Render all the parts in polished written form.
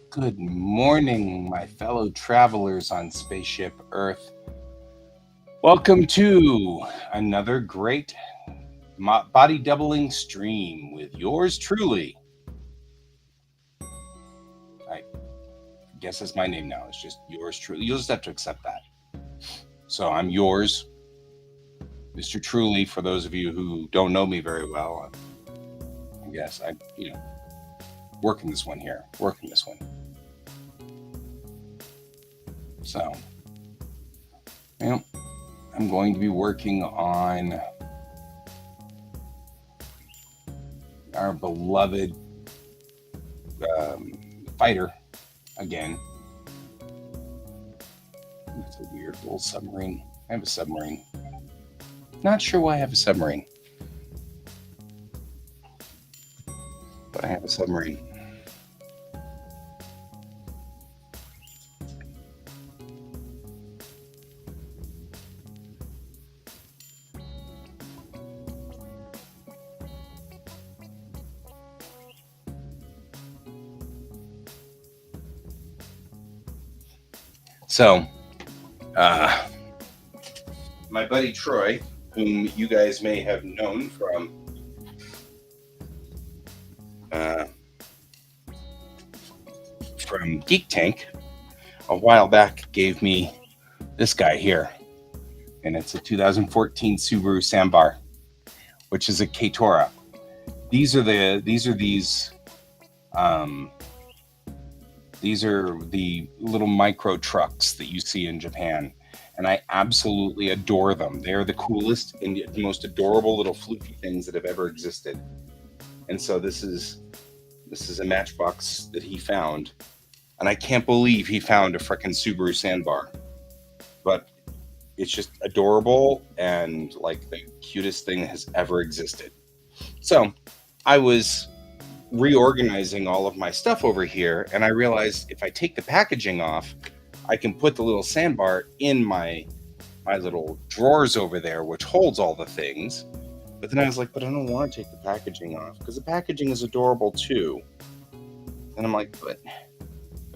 Good morning, my fellow travelers on Spaceship Earth. Welcome to another great body doubling stream with yours truly. I guess that's my name now. It's just yours truly. You'll just have to accept that. So I'm yours, Mr. Truly. For those of you who don't know me very well, I guess working this one here. So, I'm going to be working on our beloved fighter again. It's a weird little submarine. I have a submarine. Not sure why I have a submarine, but I have a submarine. So, my buddy Troy, whom you guys may have known from Geek Tank, a while back gave me this guy here, and it's a 2014 Subaru Sambar, which is a Katora. These are the little micro trucks that you see in Japan, and I absolutely adore them. They're the coolest and the most adorable little floofy things that have ever existed. And so this is a Matchbox that he found, and I can't believe he found a frickin' Subaru Sandbar. But it's just adorable and like the cutest thing that has ever existed. So I was reorganizing all of my stuff over here, and I realized if I take the packaging off, I can put the little sandbar in my little drawers over there, which holds all the things. But then I was like, but I don't want to take the packaging off because the packaging is adorable too. And I'm like, but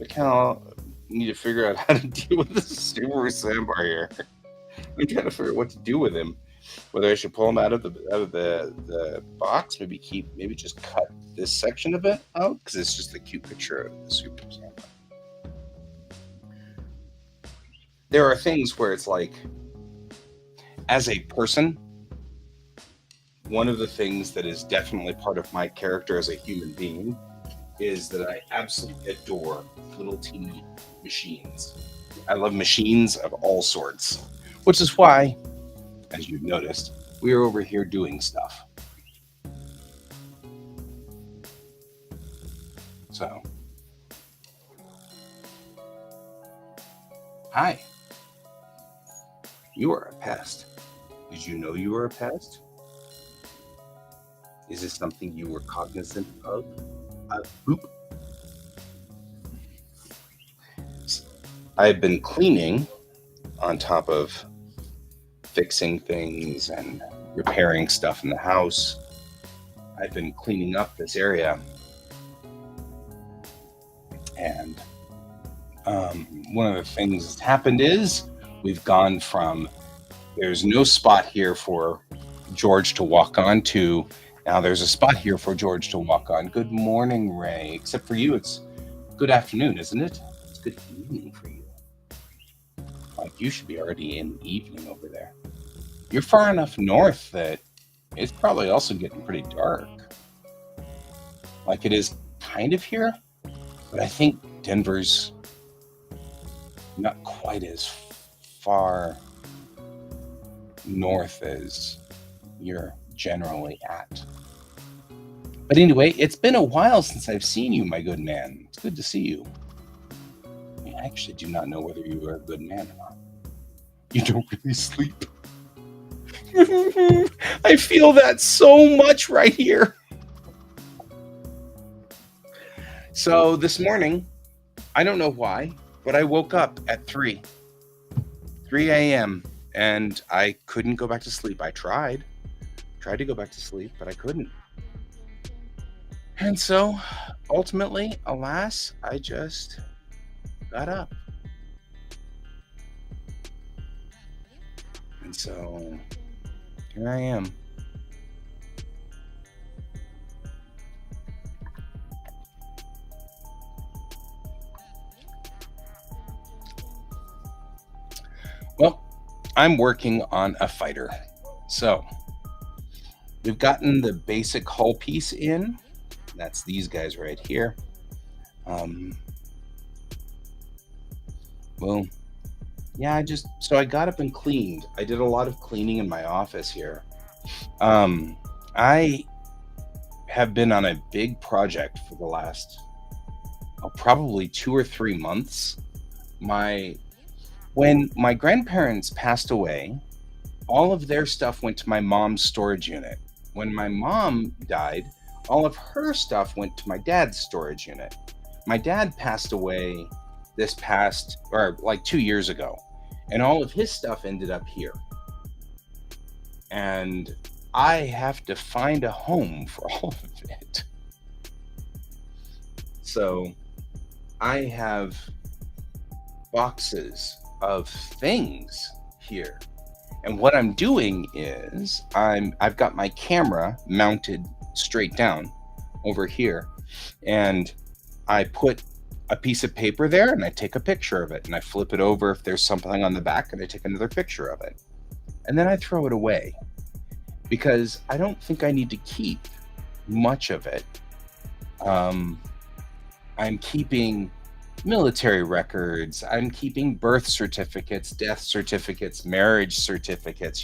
I kind of need to figure out how to deal with this Subaru Sandbar here. I'm trying to figure out what to do with him. Whether I should pull him out of the box, maybe just cut this section of it out because it's just a cute picture of the Subaru Sandbar. There are things where it's like, as a person, one of the things that is definitely part of my character as a human being is that I absolutely adore little teeny machines. I love machines of all sorts, which is why, as you've noticed, we are over here doing stuff. So, hi. You are a pest. Did you know you were a pest? Is this something you were cognizant of? Boop. I've been cleaning on top of fixing things and repairing stuff in the house. I've been cleaning up this area. And one of the things that's happened is we've gone from there's no spot here for George to walk on to now there's a spot here for George to walk on. Good morning, Ray. Except for you, it's good afternoon, isn't it? It's good evening for you. Like you should be already in the evening over there. You're far enough north that it's probably also getting pretty dark. Like it is kind of here, but I think Denver's not quite as far north as you're generally at. But anyway, it's been a while since I've seen you, my good man. It's good to see you. I actually do not know whether you are a good man or not. You don't really sleep. I feel that so much right here. So this morning, I don't know why, but I woke up at 3 a.m. and I couldn't go back to sleep. I tried to go back to sleep, but I couldn't. And so ultimately, alas, I just got up. And so here I am. Well, I'm working on a fighter. So we've gotten the basic hull piece in. That's these guys right here. Um, well, yeah, I got up and cleaned. I did a lot of cleaning in my office here. I have been on a big project for the last probably 2 or 3 months. My When my grandparents passed away, all of their stuff went to my mom's storage unit. When my mom died, all of her stuff went to my dad's storage unit. My dad passed away this past, or like 2 years ago, and all of his stuff ended up here. And I have to find a home for all of it. So I have boxes of things here. And what I'm doing is I've got my camera mounted straight down over here, and I put a piece of paper there and I take a picture of it and I flip it over if there's something on the back and I take another picture of it. And then I throw it away because I don't think I need to keep much of it. Um, I'm keeping military records, I'm keeping birth certificates, death certificates, marriage certificates,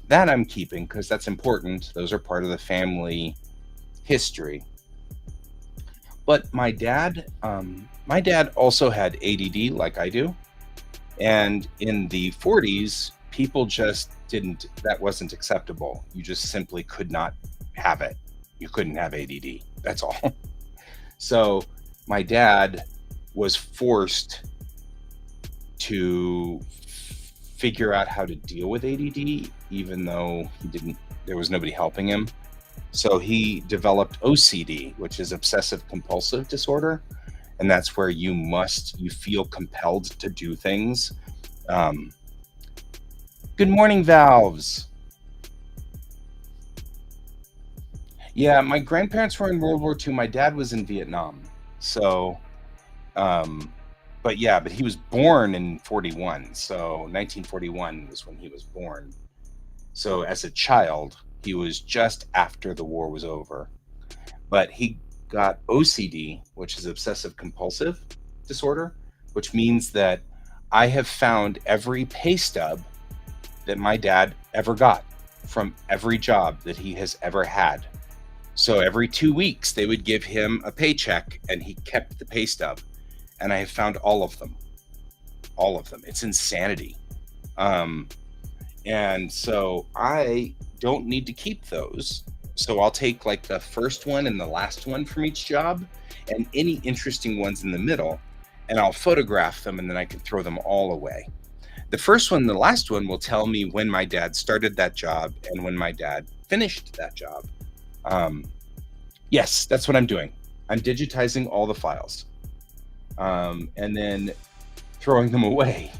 that I'm keeping because that's important. Those are part of the family history. But my dad also had ADD like I do. And in the 40s, people just didn't, that wasn't acceptable. You just simply could not have it. You couldn't have ADD. That's all. So my dad was forced to figure out how to deal with ADD, even though there was nobody helping him. So he developed OCD, which is obsessive compulsive disorder. And that's where you feel compelled to do things. Good morning, Valves. Yeah, my grandparents were in World War II. My dad was in Vietnam. So, um, but he was born in 41. So 1941 was when he was born. So as a child, he was just after the war was over. But he got OCD, which is obsessive compulsive disorder, which means that I have found every pay stub that my dad ever got from every job that he has ever had. So every 2 weeks, they would give him a paycheck and he kept the pay stub. And I have found all of them. All of them. It's insanity. And so I don't need to keep those. So I'll take like the first one and the last one from each job and any interesting ones in the middle, and I'll photograph them and then I can throw them all away. The first one and the last one will tell me when my dad started that job and when my dad finished that job. Yes, that's what I'm doing. I'm digitizing all the files and then throwing them away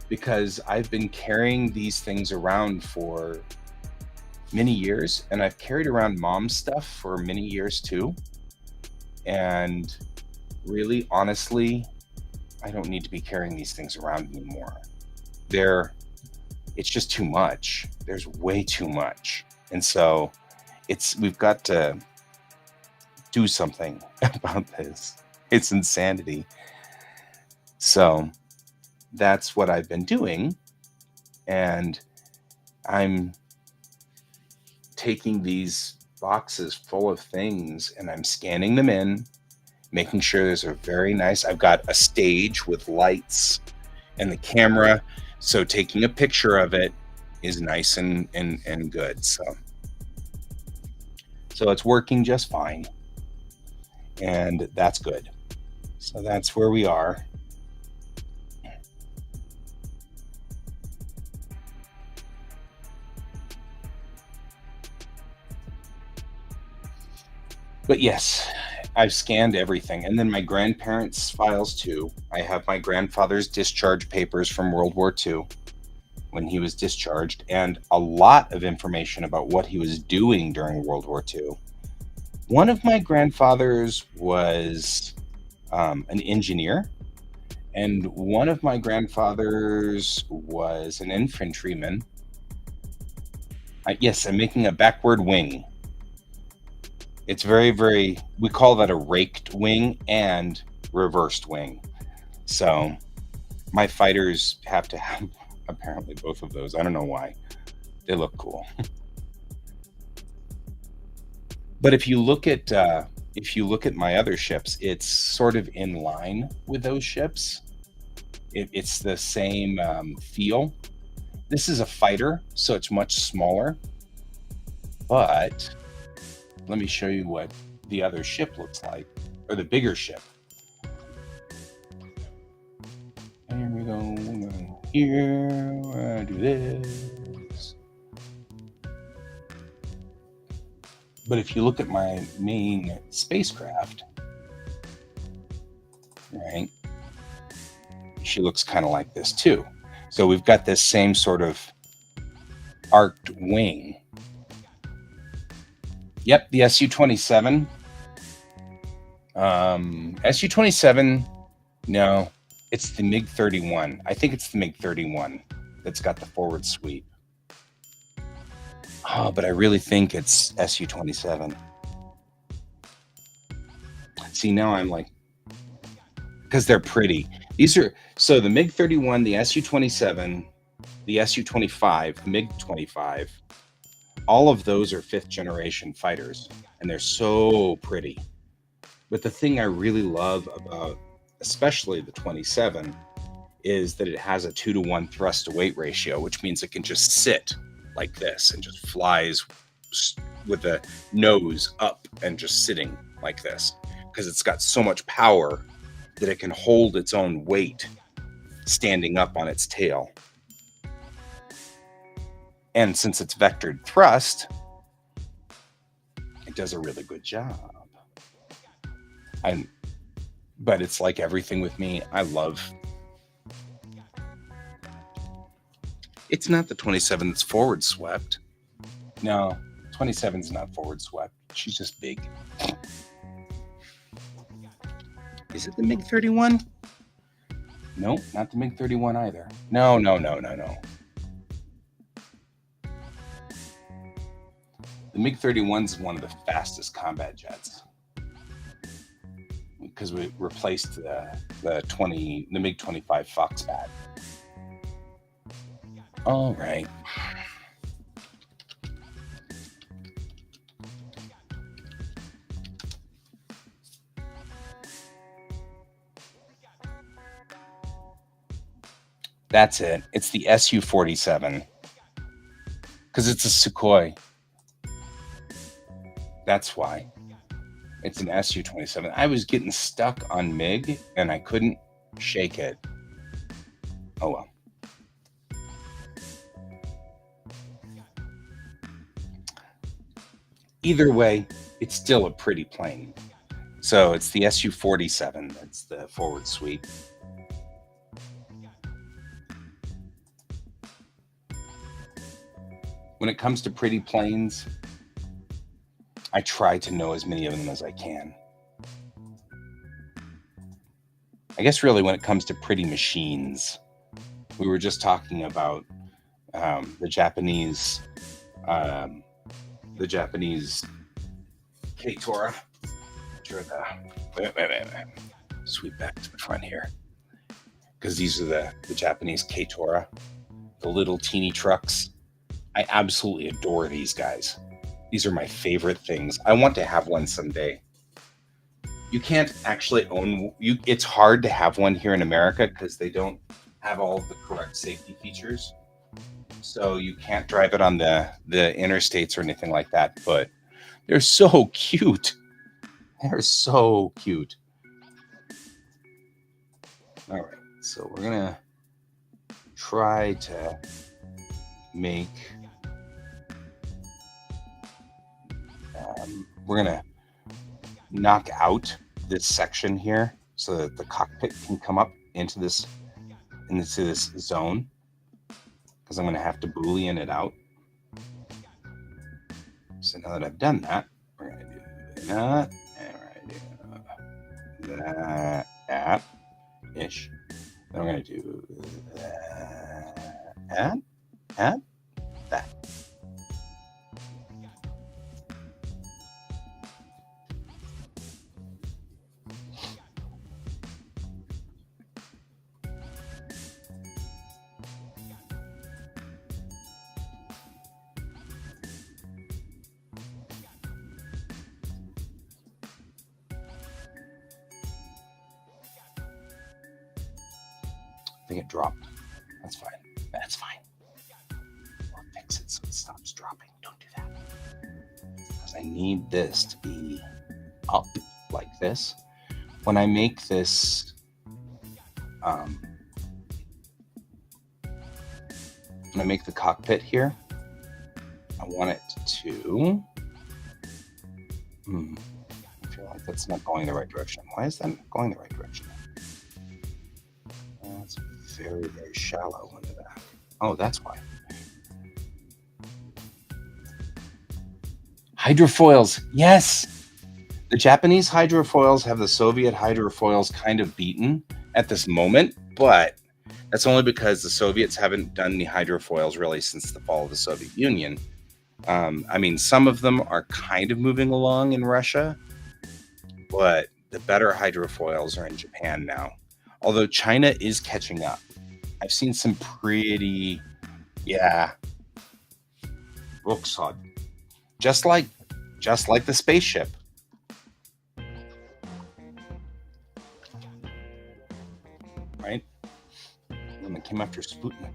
because I've been carrying these things around for many years, and I've carried around mom's stuff for many years too. And really, honestly, I don't need to be carrying these things around anymore. It's just too much. There's way too much. And so we've got to do something about this. It's insanity. So that's what I've been doing. And I'm taking these boxes full of things and I'm scanning them in, making sure those are very nice. I've got a stage with lights and the camera, so taking a picture of it is nice and good. So it's working just fine, and that's good. So that's where we are. But yes, I've scanned everything. And then my grandparents' files too. I have my grandfather's discharge papers from World War II when he was discharged, and a lot of information about what he was doing during World War II. One of my grandfathers was an engineer, and one of my grandfathers was an infantryman. Yes, I'm making a backward wing. It's very, very, we call that a raked wing and reversed wing. So my fighters have to have apparently both of those. I don't know why. They look cool. But if you look at my other ships, it's sort of in line with those ships. It's the same feel. This is a fighter, so it's much smaller. But let me show you what the other ship looks like, or the bigger ship. Here we go. Here, do this. But if you look at my main spacecraft, right, she looks kind of like this too. So we've got this same sort of arced wing. Yep, the Su-27. Su-27, no, it's the MiG-31. I think it's the MiG-31 that's got the forward sweep. Oh, but I really think it's Su-27. See, now I'm like, because they're pretty. These are, so the MiG-31, the Su-27, the Su-25, the MiG-25, all of those are 5th generation fighters, and they're so pretty. But the thing I really love about, especially the 27, is that it has a 2-to-1 thrust to weight ratio, which means it can just sit like this and just flies with the nose up and just sitting like this, because it's got so much power that it can hold its own weight standing up on its tail. And since it's vectored thrust, it does a really good job. But it's like everything with me, it's not the 27 that's forward swept. No, 27's not forward swept. She's just big. Is it the MiG-31? No, not the MiG-31 either. No. The MiG-31's one of the fastest combat jets, because we replaced the MiG-25 Foxbat. All right. That's it. It's the Su-47, because it's a Sukhoi. That's why. It's an Su-27. I was getting stuck on MiG, and I couldn't shake it. Oh well. Either way, it's still a pretty plane. So it's the Su-47 that's the forward sweep. When it comes to pretty planes, I try to know as many of them as I can. I guess really when it comes to pretty machines, we were just talking about the Japanese K-Tora. Wait. Sweep back to the front here, because these are the Japanese K-Tora, the little teeny trucks. I absolutely adore these guys. These are my favorite things. I want to have one someday. You can't actually own you. It's hard to have one here in America because they don't have all of the correct safety features. So you can't drive it on the interstates or anything like that. But they're so cute. They're so cute. All right, so we're gonna try to make. We're gonna knock out this section here so that the cockpit can come up into this zone, because I'm going to have to Boolean it out. So now that I've done that, we're going to do that, and we're going to do that ish. Then we're going to do that and that. I think it dropped. That's fine. That's fine. We'll fix it so it stops dropping. Don't do that. Because I need this to be up like this. When I make this, when I make the cockpit here, I want it to. I feel like that's not going the right direction. Why is that not going the right direction? That's very, very shallow into that. Oh, that's why. Hydrofoils, yes! The Japanese hydrofoils have the Soviet hydrofoils kind of beaten at this moment, but that's only because the Soviets haven't done any hydrofoils really since the fall of the Soviet Union. I mean, some of them are kind of moving along in Russia, but the better hydrofoils are in Japan now. Although China is catching up. I've seen some pretty, Ruxod. Just like the spaceship. Right? When they came after Sputnik.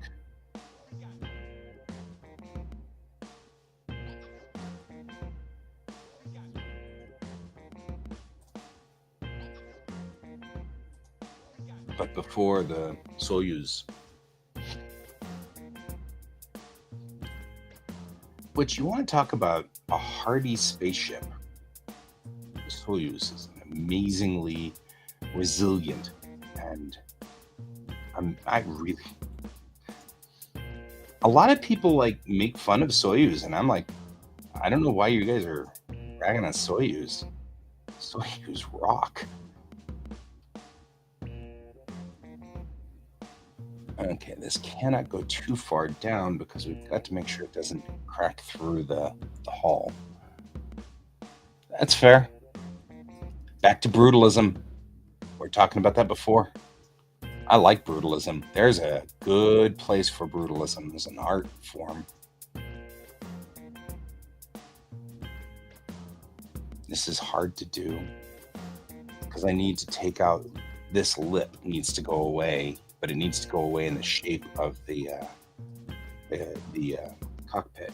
But before the Soyuz. Which you want to talk about a hardy spaceship. The Soyuz is amazingly resilient, and I really. A lot of people like make fun of Soyuz, and I'm like, I don't know why you guys are ragging on Soyuz. Soyuz rock. Okay, this cannot go too far down because we've got to make sure it doesn't crack through the hull. That's fair. Back to brutalism. We were talking about that before. I like brutalism. There's a good place for brutalism as an art form. This is hard to do because I need to take out this lip. Needs to go away. But it needs to go away in the shape of the cockpit.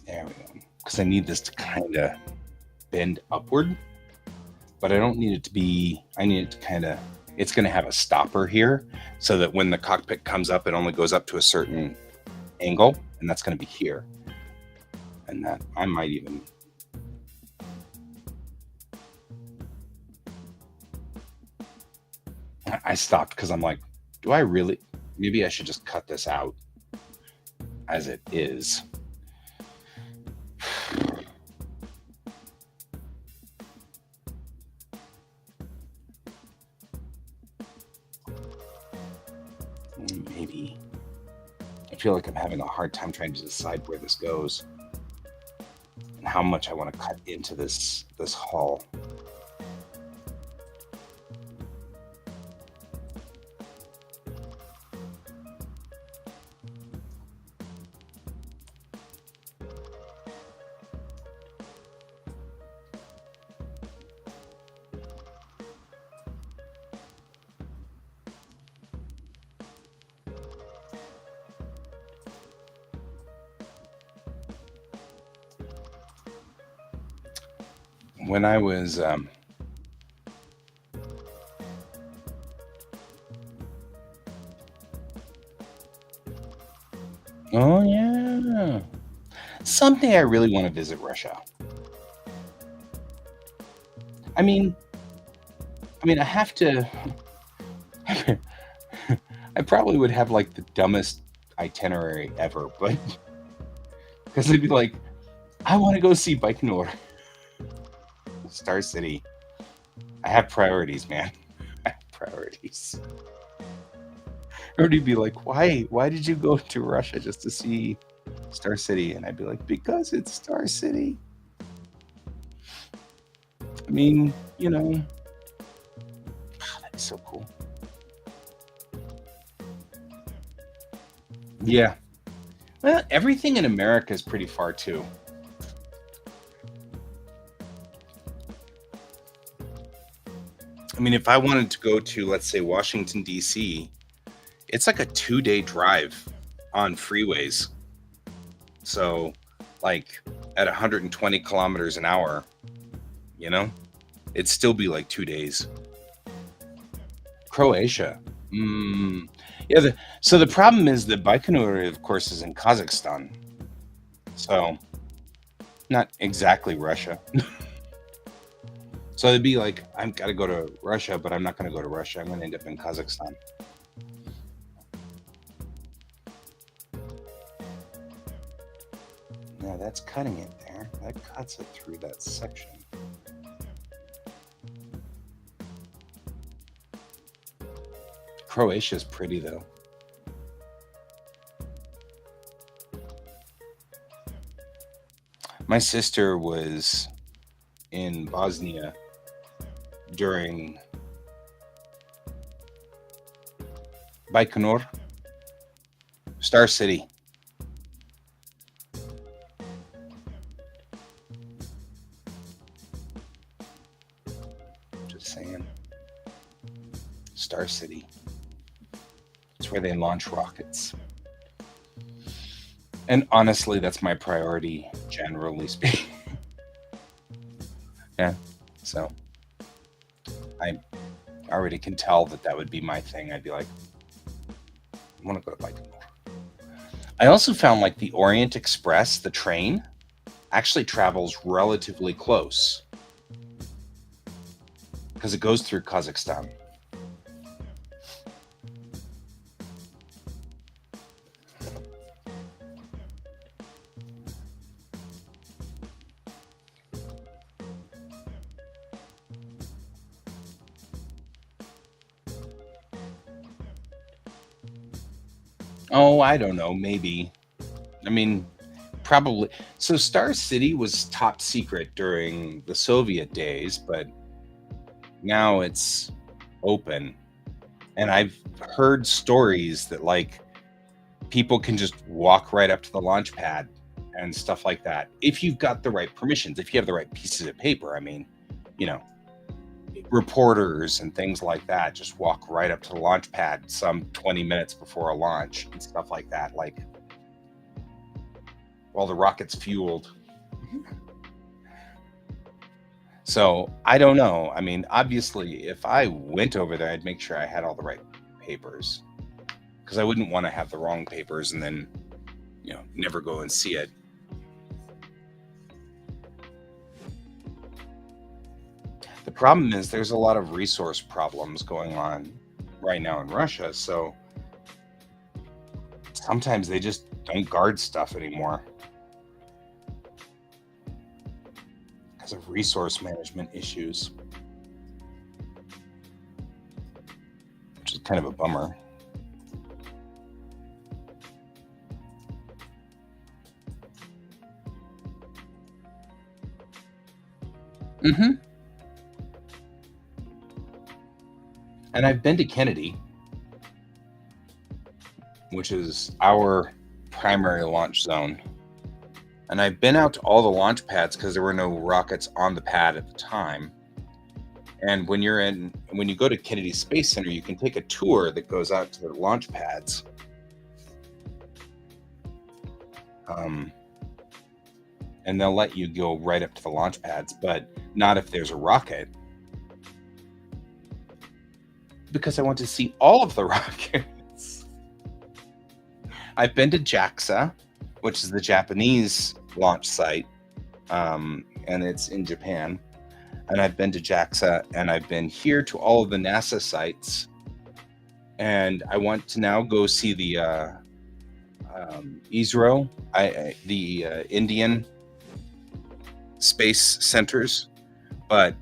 There we go. Because I need this to kind of bend upward. But I don't need it to be, I need it to kind of, it's going to have a stopper here so that when the cockpit comes up, it only goes up to a certain angle, and that's going to be here. And that I might even, I stopped because I'm like, do I really, maybe I should just cut this out as it is. Maybe. I feel like I'm having a hard time trying to decide where this goes and how much I want to cut into this hull. when I was, oh yeah, someday I really want to visit Russia. I mean, I have to. I probably would have like the dumbest itinerary ever, but because they'd be like, I want to go see Baikonur, Star City. I have priorities, man. I have priorities. Everybody'd be like, why? Why did you go to Russia just to see Star City? And I'd be like, because it's Star City. I mean, that's so cool. Yeah. Well, everything in America is pretty far too. I mean, if I wanted to go to, let's say, Washington, D.C., it's like a 2-day drive on freeways. So, like at 120 kilometers an hour, you know, it'd still be like 2 days. Croatia. Yeah. So the problem is that Baikonur, of course, is in Kazakhstan. So not exactly Russia. So it'd be like, I've got to go to Russia, but I'm not going to go to Russia. I'm going to end up in Kazakhstan. Yeah, that's cutting it there. That cuts it through that section. Croatia's pretty, though. My sister was in Bosnia during Baikonur, Star City. Just saying. Star City. It's where they launch rockets. And honestly, that's my priority, generally speaking. Yeah. So I already can tell that would be my thing. I'd be like, I want to go to Baikonur. I also found like the Orient Express, the train, actually travels relatively close because it goes through Kazakhstan. Oh, I don't know, maybe. I mean, probably. So Star City was top secret during the Soviet days, but now it's open. And I've heard stories that like people can just walk right up to the launch pad and stuff like that. If you've got the right permissions, if you have the right pieces of paper, I mean, you know, reporters and things like that just walk right up to the launch pad some 20 minutes before a launch and stuff like that, like while the rocket's fueled. So I don't know. I mean, obviously, if I went over there, I'd make sure I had all the right papers because I wouldn't want to have the wrong papers and then, never go and see it. The problem is there's a lot of resource problems going on right now in Russia. So sometimes they just don't guard stuff anymore because of resource management issues, which is kind of a bummer. Mm-hmm. And I've been to Kennedy, which is our primary launch zone. And I've been out to all the launch pads because there were no rockets on the pad at the time. And when you go to Kennedy Space Center, you can take a tour that goes out to the launch pads. and they'll let you go right up to the launch pads, but not if there's a rocket. Because I want to see all of the rockets. I've been to JAXA, which is the Japanese launch site, and it's in Japan. And I've been to JAXA, and I've been here to all of the NASA sites. And I want to now go see the ISRO, the Indian space centers. But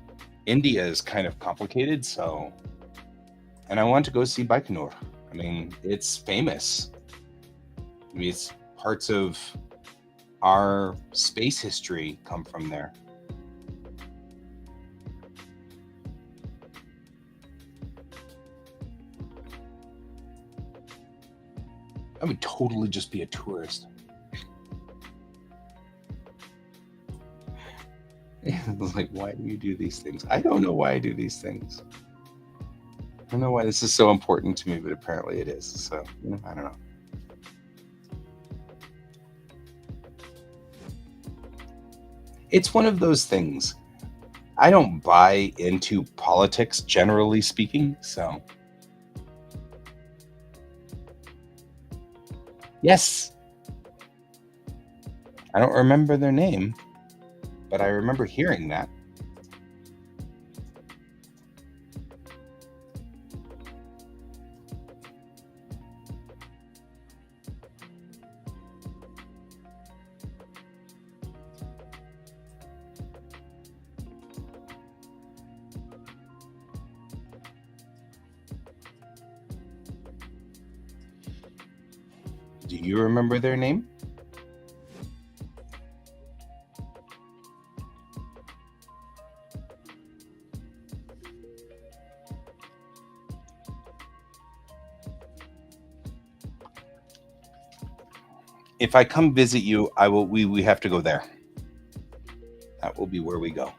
India is kind of complicated, so... And I want to go see Baikonur. I mean, it's famous. I mean, it's parts of our space history come from there. I would totally just be a tourist. It's like, why do you do these things? I don't know why I do these things. I don't know why this is so important to me, but apparently it is. So, I don't know. It's one of those things. I don't buy into politics, generally speaking, so... Yes! I don't remember their name, but I remember hearing that. Do you remember their name? If I come visit you, I will. We have to go there. That will be where we go.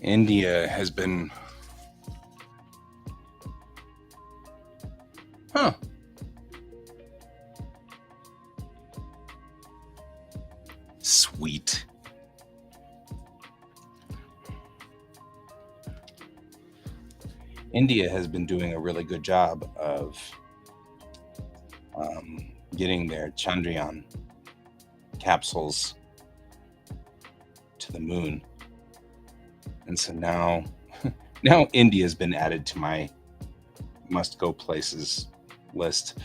India has been... Huh. Sweet. India has been doing a really good job of getting their Chandrayaan capsules to the moon. And so now India's been added to my must-go places list.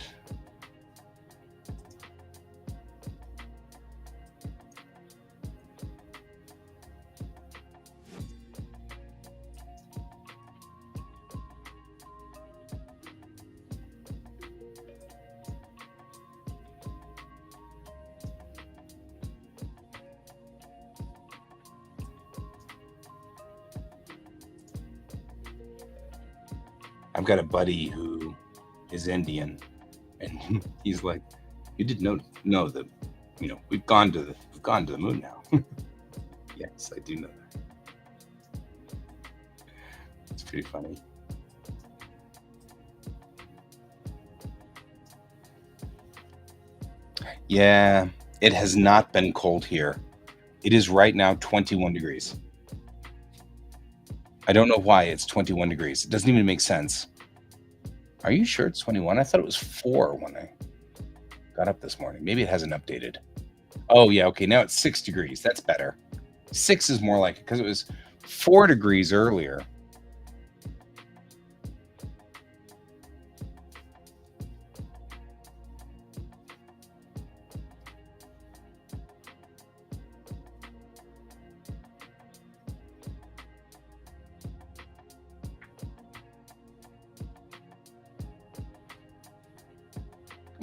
I've got a buddy who is Indian, and he's like, "You didn't know that, we've gone to the moon now." Yes, I do know that. It's pretty funny. Yeah, it has not been cold here. It is right now 21 degrees. I don't know why it's 21 degrees. It doesn't even make sense. Are you sure it's 21? I thought it was 4 when I got up this morning. Maybe it hasn't updated. Oh, yeah, okay, now it's 6 degrees. That's better. 6 is more like it, because it was 4 degrees earlier.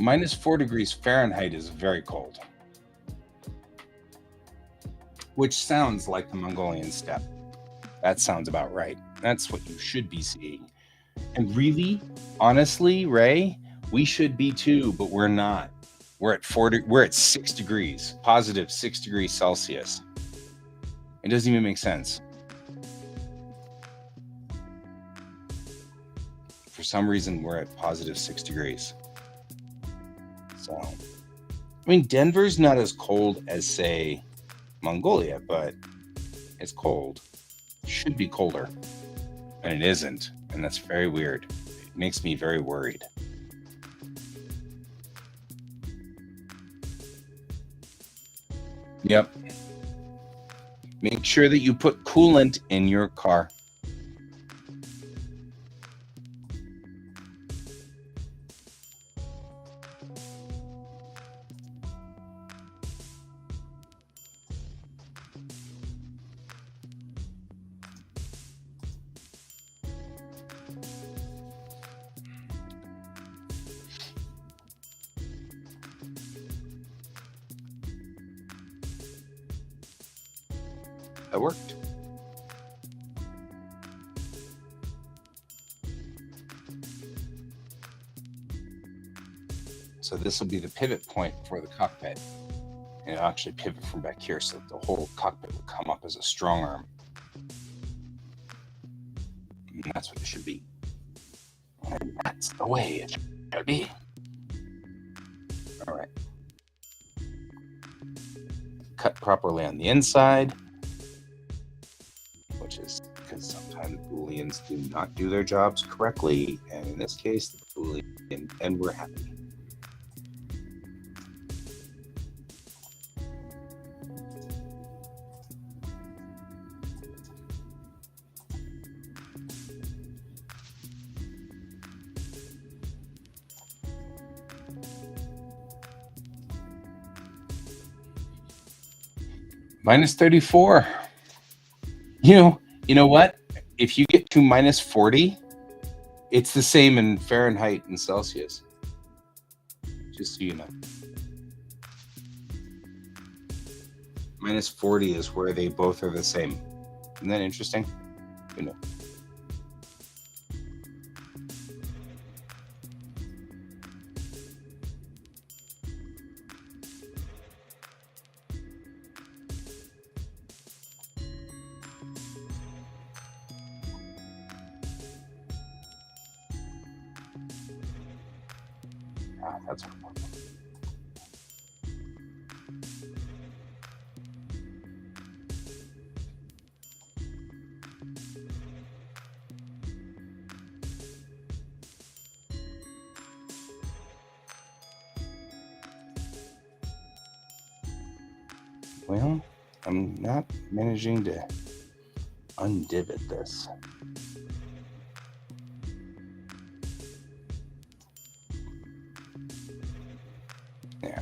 Minus 4 degrees Fahrenheit is very cold. Which sounds like the Mongolian steppe. That sounds about right. That's what you should be seeing And really, honestly, Ray, we should be too, but we're not. We're at 40, we're at 6 degrees, positive 6 degrees Celsius. It doesn't even make sense. For some reason, we're at positive 6 degrees. So, I mean, Denver's not as cold as, say, Mongolia, but it's cold. It should be colder. And it isn't. And that's very weird. It makes me very worried. Yep. Make sure that you put coolant in your car. That worked. So this will be the pivot point for the cockpit. And it'll actually pivot from back here so that the whole cockpit will come up as a strong arm. And that's what it should be. And that's the way it should be. All right. Cut properly on the inside, which is because sometimes Booleans do not do their jobs correctly. And in this case, the Boolean, and we're happy. Minus 34. You know what? If you get to minus 40, it's the same in Fahrenheit and Celsius. Just so you know. Minus 40 is where they both are the same. Isn't that interesting? You know. That's well, I'm not managing to undivot this. Yeah.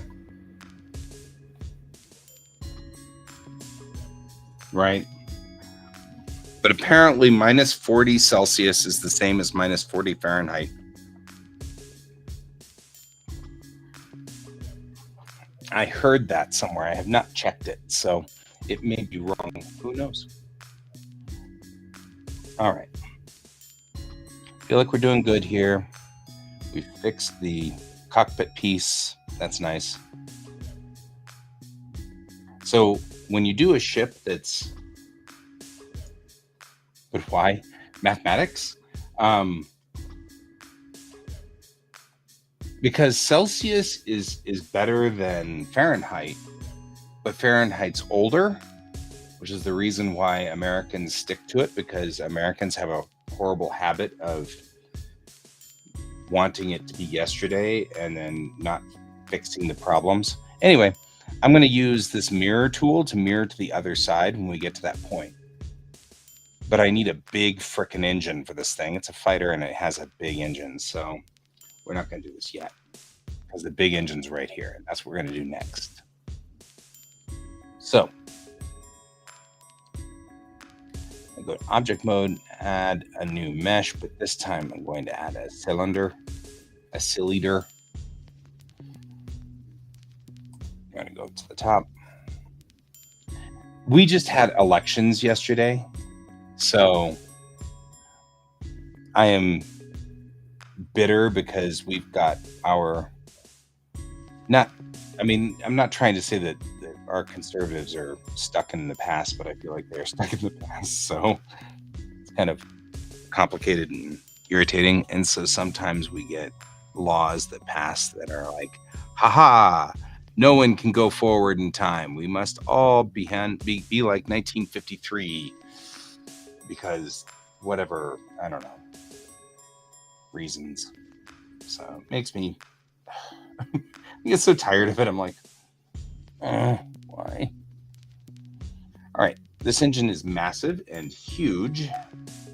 Right. But apparently minus 40 Celsius is the same as minus 40 Fahrenheit. I heard that somewhere. I have not checked it, so it may be wrong. Who knows? All right. Feel like we're doing good here. We fixed the cockpit piece. That's nice. So when you do a ship that's, but why? Mathematics? Because Celsius is better than Fahrenheit, but Fahrenheit's older, which is the reason why Americans stick to it, because Americans have a horrible habit of wanting it to be yesterday and then not fixing the problems. Anyway, I'm going to use this mirror tool to mirror to the other side when we get to that point. But I need a big frickin' engine for this thing. It's a fighter and it has a big engine, so we're not going to do this yet because the big engine's right here, and that's what we're going to do next. So I go to object mode, add a new mesh, but this time I'm going to add a cylinder. I'm going to go to the top. We just had elections yesterday, so I am bitter because we've got our not. I mean, I'm not trying to say that our conservatives are stuck in the past, but I feel like they're stuck in the past. So it's kind of complicated and irritating. And so sometimes we get laws that pass that are like, haha, no one can go forward in time. We must all be like 1953 because whatever, I don't know, reasons. So it makes me I get so tired of it. I'm like, why? All right, this engine is massive and huge,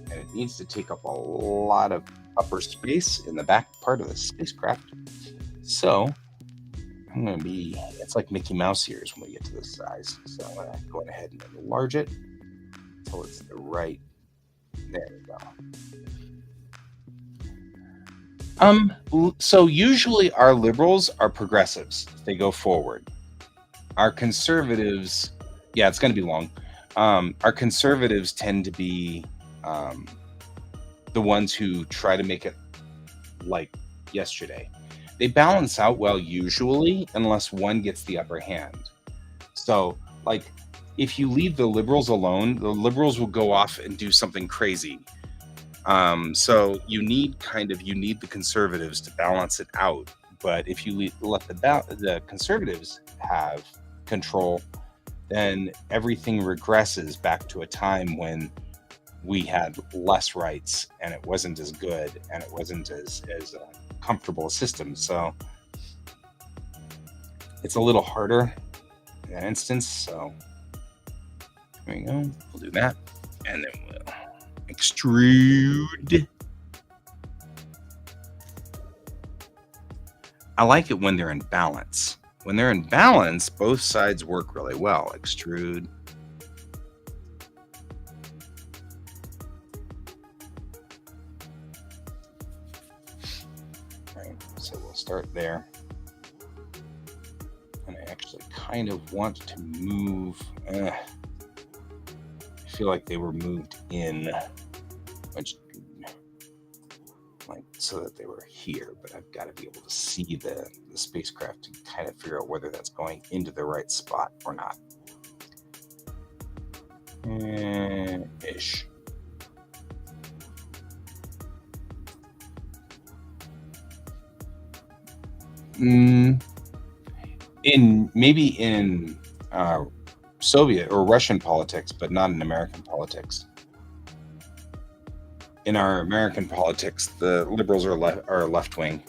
and it needs to take up a lot of upper space in the back part of the spacecraft. So I'm going to it's like Mickey Mouse ears when we get to this size. So I'm going to go ahead and enlarge it until it's the right. There we go. So usually our liberals are progressives. They go forward. Our conservatives, yeah, it's going to be long. Our conservatives tend to be the ones who try to make it like yesterday. They balance out well usually, unless one gets the upper hand. So, like, if you leave the liberals alone, the liberals will go off and do something crazy. So you need the conservatives to balance it out. But if you let the conservatives have control, then everything regresses back to a time when we had less rights and it wasn't as good and it wasn't as comfortable a system. So it's a little harder in that instance. So there we go. We'll do that, and then we'll extrude. I like it when they're in balance. When they're in balance, both sides work really well. Extrude. Right, so we'll start there. And I actually kind of want to move. I feel like they were moved in, which like so that they were here, but I've got to be able to see the spacecraft to kind of figure out whether that's going into the right spot or not. Ish. Maybe in Soviet or Russian politics, but not in American politics. In our American politics, the liberals are left wing.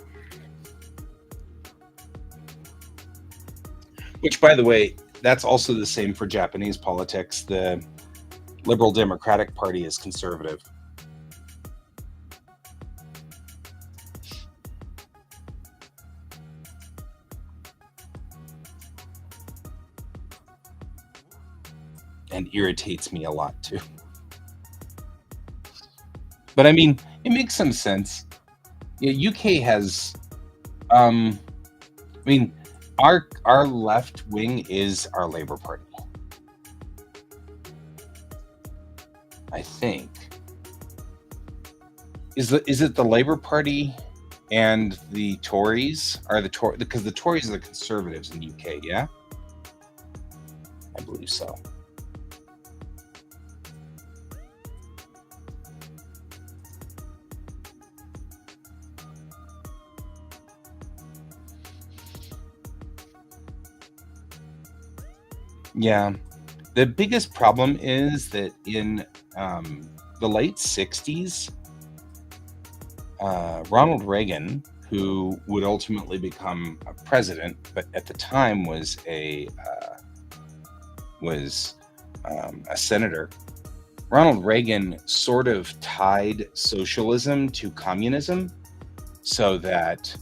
Which, by the way, that's also the same for Japanese politics. The Liberal Democratic Party is conservative. And irritates me a lot too. But I mean, it makes some sense. Yeah, UK has, I mean, our left wing is our Labour Party. I think. Is it the Labour Party and the Tories are because the Tories are the Conservatives in the UK, yeah? I believe so. Yeah. The biggest problem is that in the late 60s, Ronald Reagan, who would ultimately become a president, but at the time was a senator. Ronald Reagan sort of tied socialism to communism, so that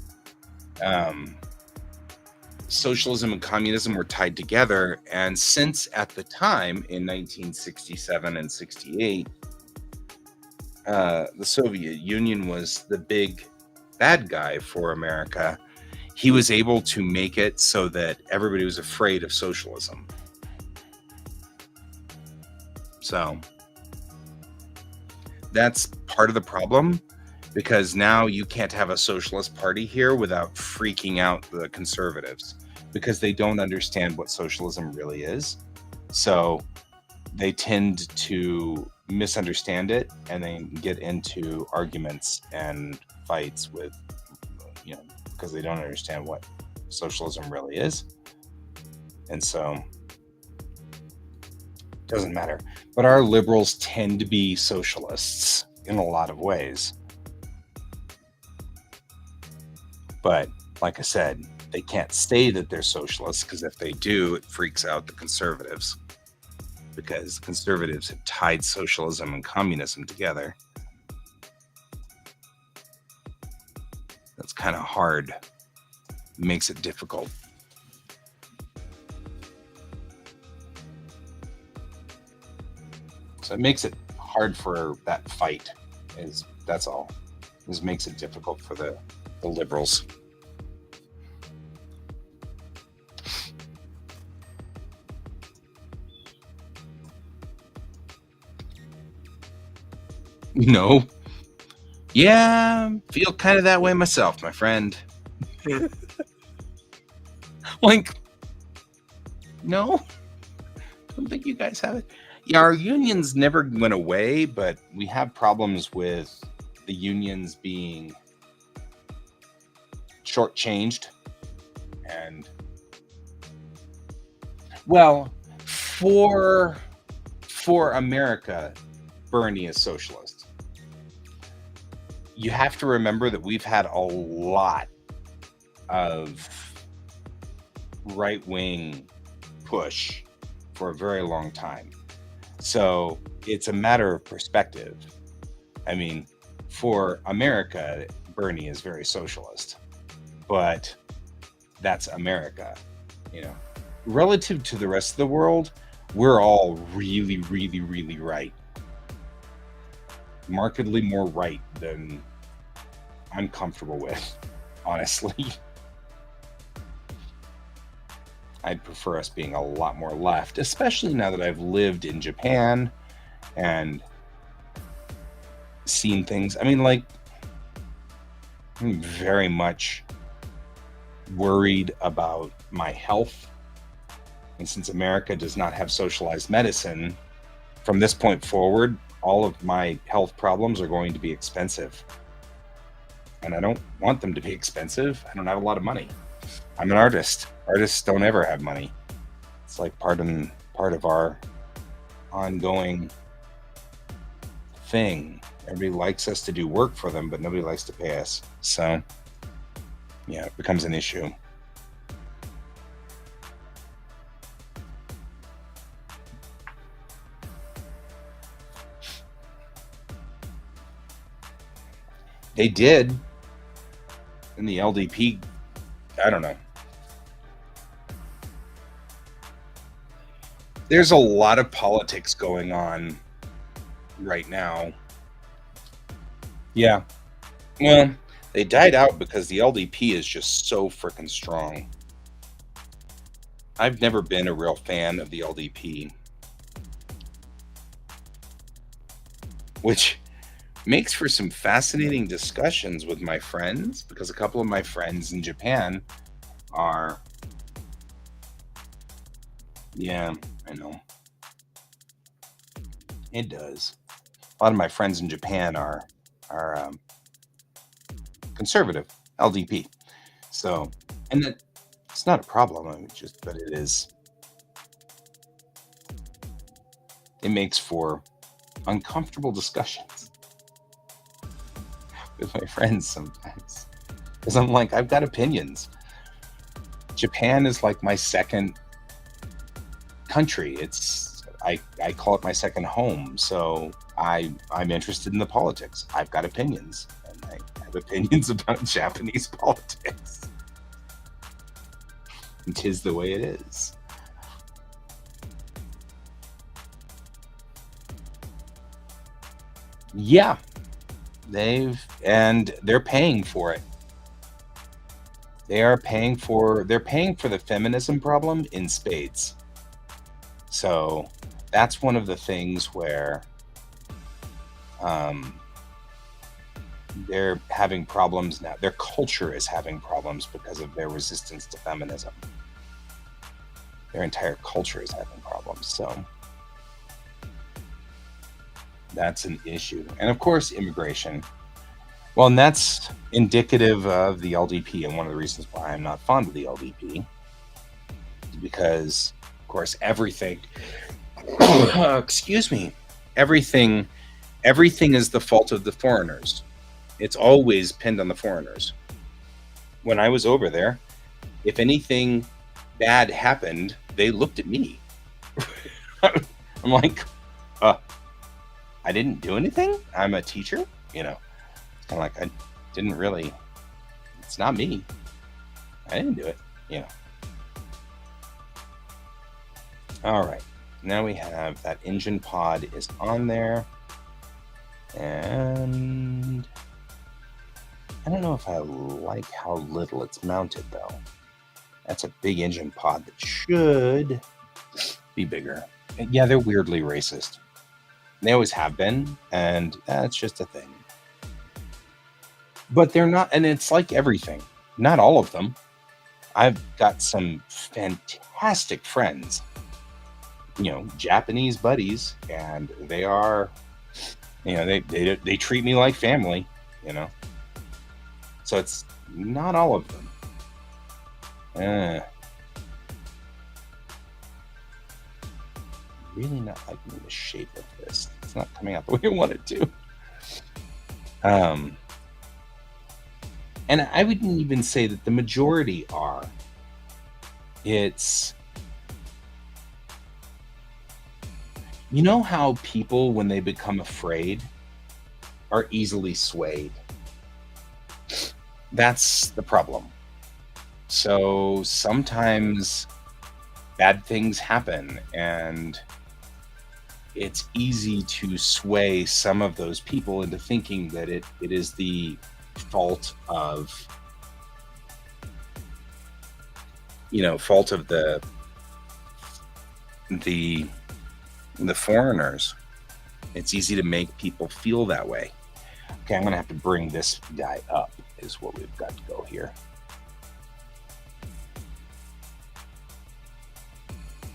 socialism and communism were tied together. And since at the time in 1967 and 68, the Soviet Union was the big bad guy for America, he was able to make it so that everybody was afraid of socialism. So that's part of the problem. because now you can't have a socialist party here without freaking out the conservatives, because they don't understand what socialism really is. So they tend to misunderstand it and then get into arguments and fights with, because they don't understand what socialism really is. And so it doesn't matter. But our liberals tend to be socialists in a lot of ways. But like I said, they can't say that they're socialists, because if they do, it freaks out the conservatives, because conservatives have tied socialism and communism together. That's kind of hard. Makes it difficult. So it makes it hard for that fight. That's all. This makes it difficult for the liberals. No. Yeah, feel kind of that way myself, my friend. Like, no, don't think you guys have it. Yeah, our unions never went away, but we have problems with the unions being shortchanged. And, well, for America, Bernie is socialist. You have to remember that we've had a lot of right-wing push for a very long time. So it's a matter of perspective. I mean, for America, Bernie is very socialist, but that's America. Relative to the rest of the world, we're all really, really, really right. Markedly more right than I'm comfortable with, honestly. I'd prefer us being a lot more left, especially now that I've lived in Japan and seen things. I mean, like, I'm very much worried about my health. And since America does not have socialized medicine, from this point forward, all of my health problems are going to be expensive. And I don't want them to be expensive. I don't have a lot of money. I'm an artist. Artists don't ever have money. It's like part of our ongoing thing. Everybody likes us to do work for them, but nobody likes to pay us. So, yeah, it becomes an issue. They did. In the LDP, I don't know. There's a lot of politics going on right now. Yeah. Well, they died out because the LDP is just so freaking strong. I've never been a real fan of the LDP, which makes for some fascinating discussions with my friends, because a couple of my friends in Japan are... Yeah, I know. It does. A lot of my friends in Japan are conservative, LDP. So, and that it's not a problem. I mean, but it is. It makes for uncomfortable discussions with my friends sometimes, because I'm like, I've got opinions. Japan is like my second country. I call it my second home. So I'm interested in the politics. I've got opinions, and I have opinions about Japanese politics. And 'tis the way it is. Yeah, they're paying for it. They're paying for the feminism problem in spades. So that's one of the things where they're having problems now. Their culture is having problems because of their resistance to feminism. Their entire culture is having problems. So that's an issue. And of course, immigration. Well, and that's indicative of the LDP. And one of the reasons why I'm not fond of the LDP is because, of course, everything, excuse me, everything, everything is the fault of the foreigners. It's always pinned on the foreigners. When I was over there, if anything bad happened, they looked at me. I'm like, I didn't do anything. I'm a teacher, you know. It's kind of like I didn't really. It's not me. I didn't do it, you know. All right, now we have that engine pod is on there, and I don't know if I like how little it's mounted though. That's a big engine pod that should be bigger. And yeah, they're weirdly racist. They always have been, and that's just a thing. But they're not, and it's like everything. Not all of them. I've got some fantastic friends, you know, Japanese buddies, and they are, you know, they treat me like family, you know. So it's not all of them. Really not liking the shape of this. It's not coming out the way I want it to. And I wouldn't even say that the majority are. It's, you know how people, when they become afraid, are easily swayed. That's the problem. So sometimes bad things happen, and it's easy to sway some of those people into thinking that it is the fault of, you know, fault of the foreigners. It's easy to make people feel that way. Okay, I'm gonna have to bring this guy up is what we've got to go here.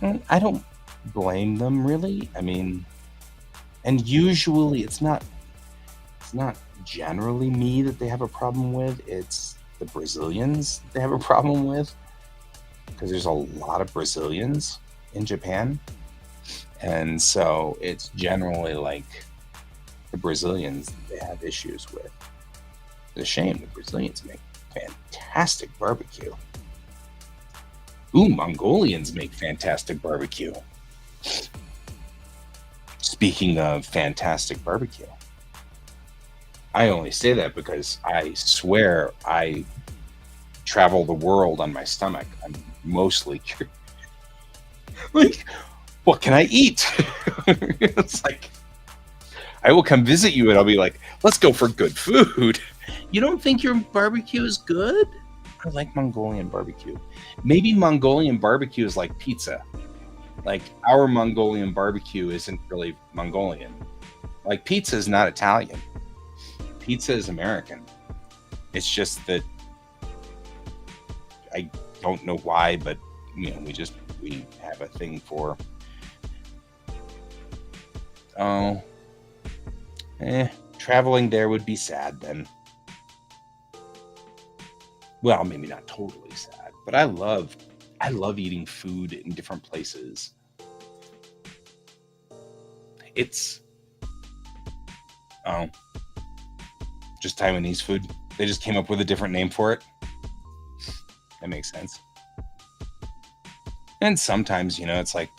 And I don't blame them really. I mean, and usually it's not generally me that they have a problem with. It's the Brazilians that they have a problem with, because there's a lot of Brazilians in Japan. And so it's generally like the Brazilians they have issues with. It's a shame. The Brazilians make fantastic barbecue. Ooh, Mongolians make fantastic barbecue. Speaking of fantastic barbecue, I only say that because I swear I travel the world on my stomach. I'm mostly like, what can I eat? It's like, I will come visit you and I'll be like, let's go for good food. You don't think your barbecue is good? I like Mongolian barbecue. Maybe Mongolian barbecue is like pizza. Like our Mongolian barbecue isn't really Mongolian. Like pizza is not Italian. Pizza is American. It's just that I don't know why, but you know, we have a thing for traveling there would be sad then. Well, maybe not totally sad, but I love eating food in different places. It's just Taiwanese food. They just came up with a different name for it. That makes sense. And sometimes, you know, it's like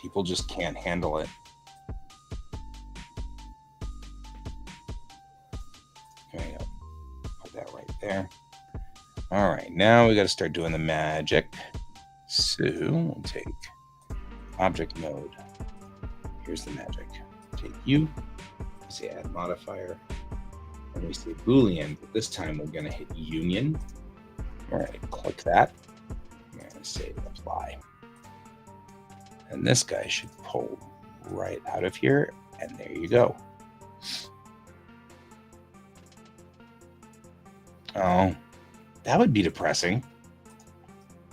people just can't handle it. There you go. Put that right there. All right, now we got to start doing the magic. So we'll take object mode. Here's the magic. Take you, say add modifier, and we say Boolean, but this time we're going to hit union. All right, click that. I'm going to say apply. And this guy should pull right out of here, and there you go. Oh, that would be depressing.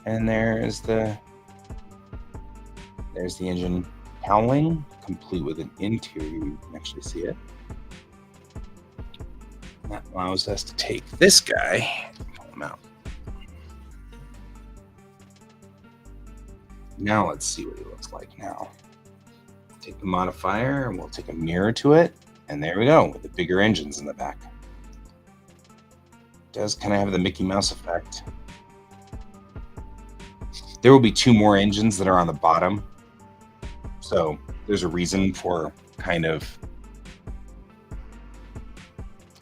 And there's the engine howling, complete with an interior. You can actually see it. And that allows us to take this guy, pull him out. Now let's see what he looks like now. Take the modifier and we'll take a mirror to it. And there we go, with the bigger engines in the back. It does kind of have the Mickey Mouse effect. There will be 2 more engines that are on the bottom. So there's a reason for kind of...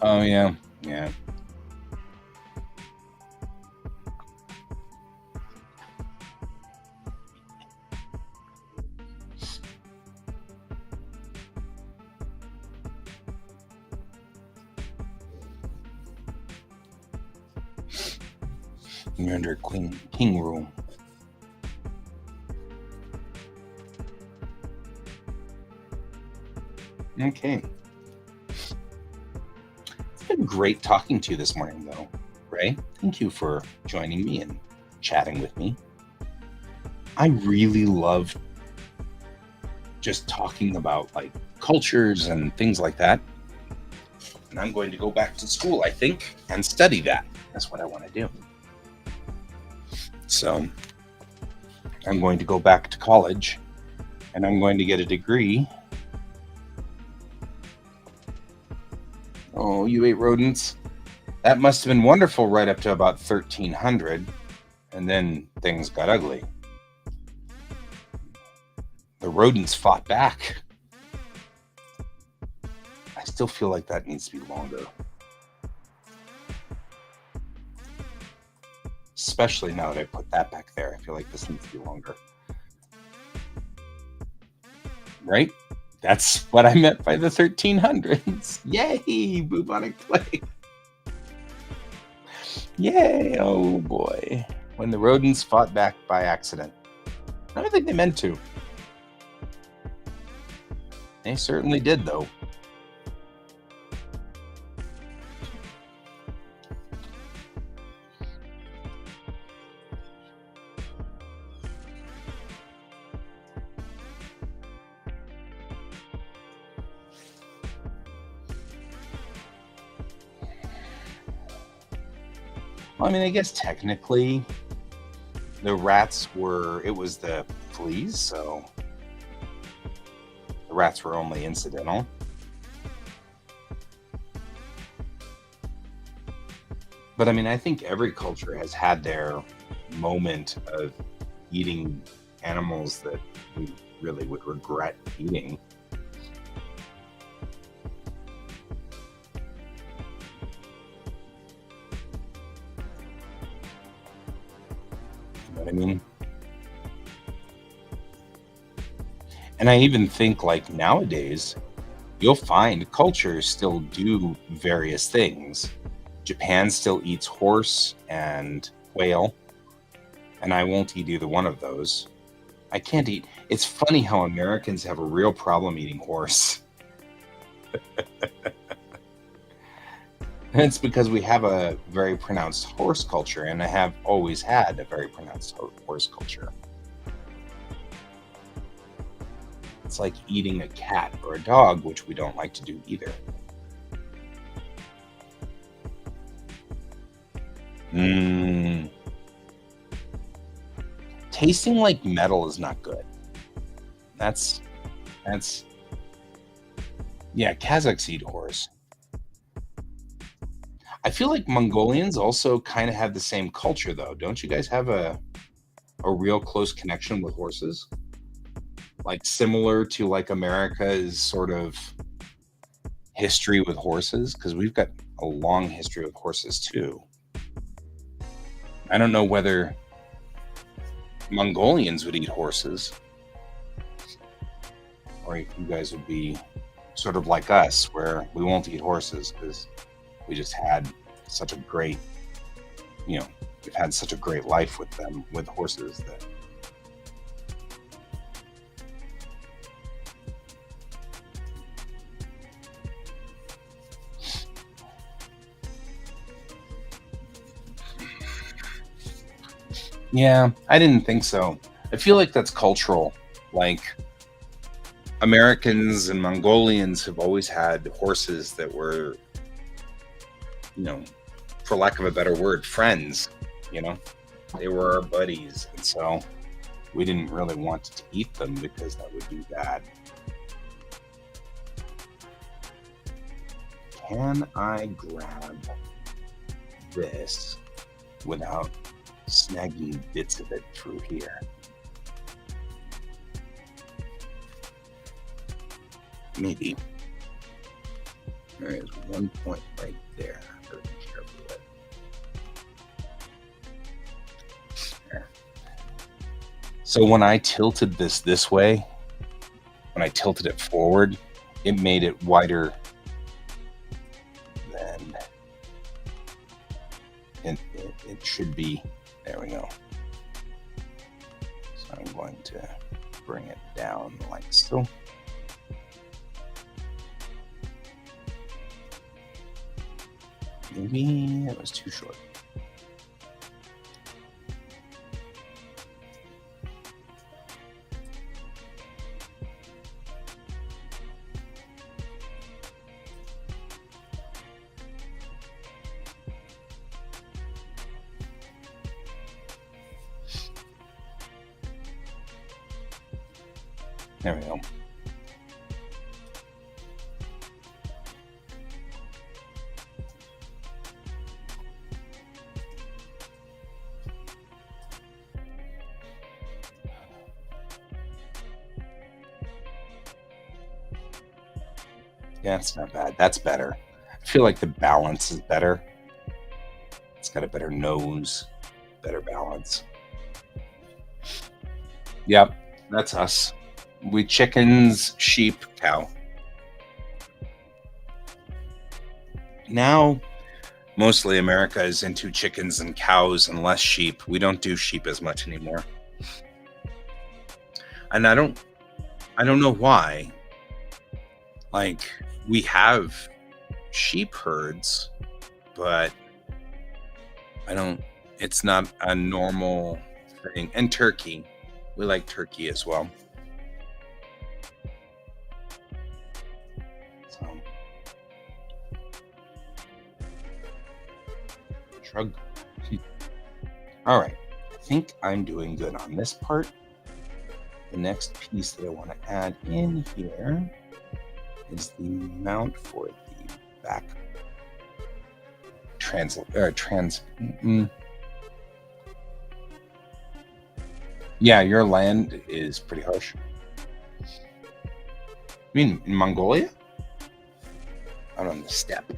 Oh, yeah. Yeah. You're under king rule. Okay. It's been great talking to you this morning, though, Ray. Thank you for joining me and chatting with me. I really love just talking about like cultures and things like that. And I'm going to go back to school, I think, and study that. That's what I want to do. So I'm going to go back to college and I'm going to get a degree. Oh, you ate rodents? That must have been wonderful right up to about 1300. And then things got ugly. The rodents fought back. I still feel like that needs to be longer. Especially now that I put that back there. I feel like this needs to be longer. Right? That's what I meant by the 1300s. Yay, bubonic plague. Yay, oh boy. When the rodents fought back by accident. I don't think they meant to. They certainly did, though. Well, I mean, I guess technically the rats it was the fleas, so the rats were only incidental. But I mean, I think every culture has had their moment of eating animals that we really would regret eating. You know what I mean? And I even think like nowadays, you'll find cultures still do various things. Japan still eats horse and whale, and I won't eat either one of those. I can't eat. It's funny how Americans have a real problem eating horse. And it's because we have a very pronounced horse culture, and I have always had a very pronounced horse culture. It's like eating a cat or a dog, which we don't like to do either. Tasting like metal is not good. That's yeah, Kazakhs eat horse. I feel like Mongolians also kind of have the same culture though. Don't you guys have a real close connection with horses? Like similar to like America's sort of history with horses? Because we've got a long history with horses too. I don't know whether Mongolians would eat horses, or if you guys would be sort of like us, where we won't eat horses because we just had such a great, we've had such a great life with them, with horses that. Yeah, I didn't think so. I feel like that's cultural. Like Americans and Mongolians have always had horses that were, you know, for lack of a better word, friends. You know, they were our buddies, and so we didn't really want to eat them because that would be bad. Can I grab this without snagging bits of it through here? Maybe. There is one point right there. Better be careful with. There. So when I tilted this way, when I tilted it forward, it made it wider than it should be. There we go. So I'm going to bring it down like so. Maybe it was too short. There we go. Yeah, it's not bad. That's better. I feel like the balance is better. It's got a better nose, better balance. Yep, that's us. We chickens, sheep, cow. Now, mostly America is into chickens and cows and less sheep. We don't do sheep as much anymore. And I don't know why. Like we have sheep herds, but I don't it's not a normal thing. And turkey. We like turkey as well. So shrug. All right. I think I'm doing good on this part. The next piece that I want to add in here is the mount for the back yeah, your land is pretty harsh. I mean, in Mongolia? Out on the steppe.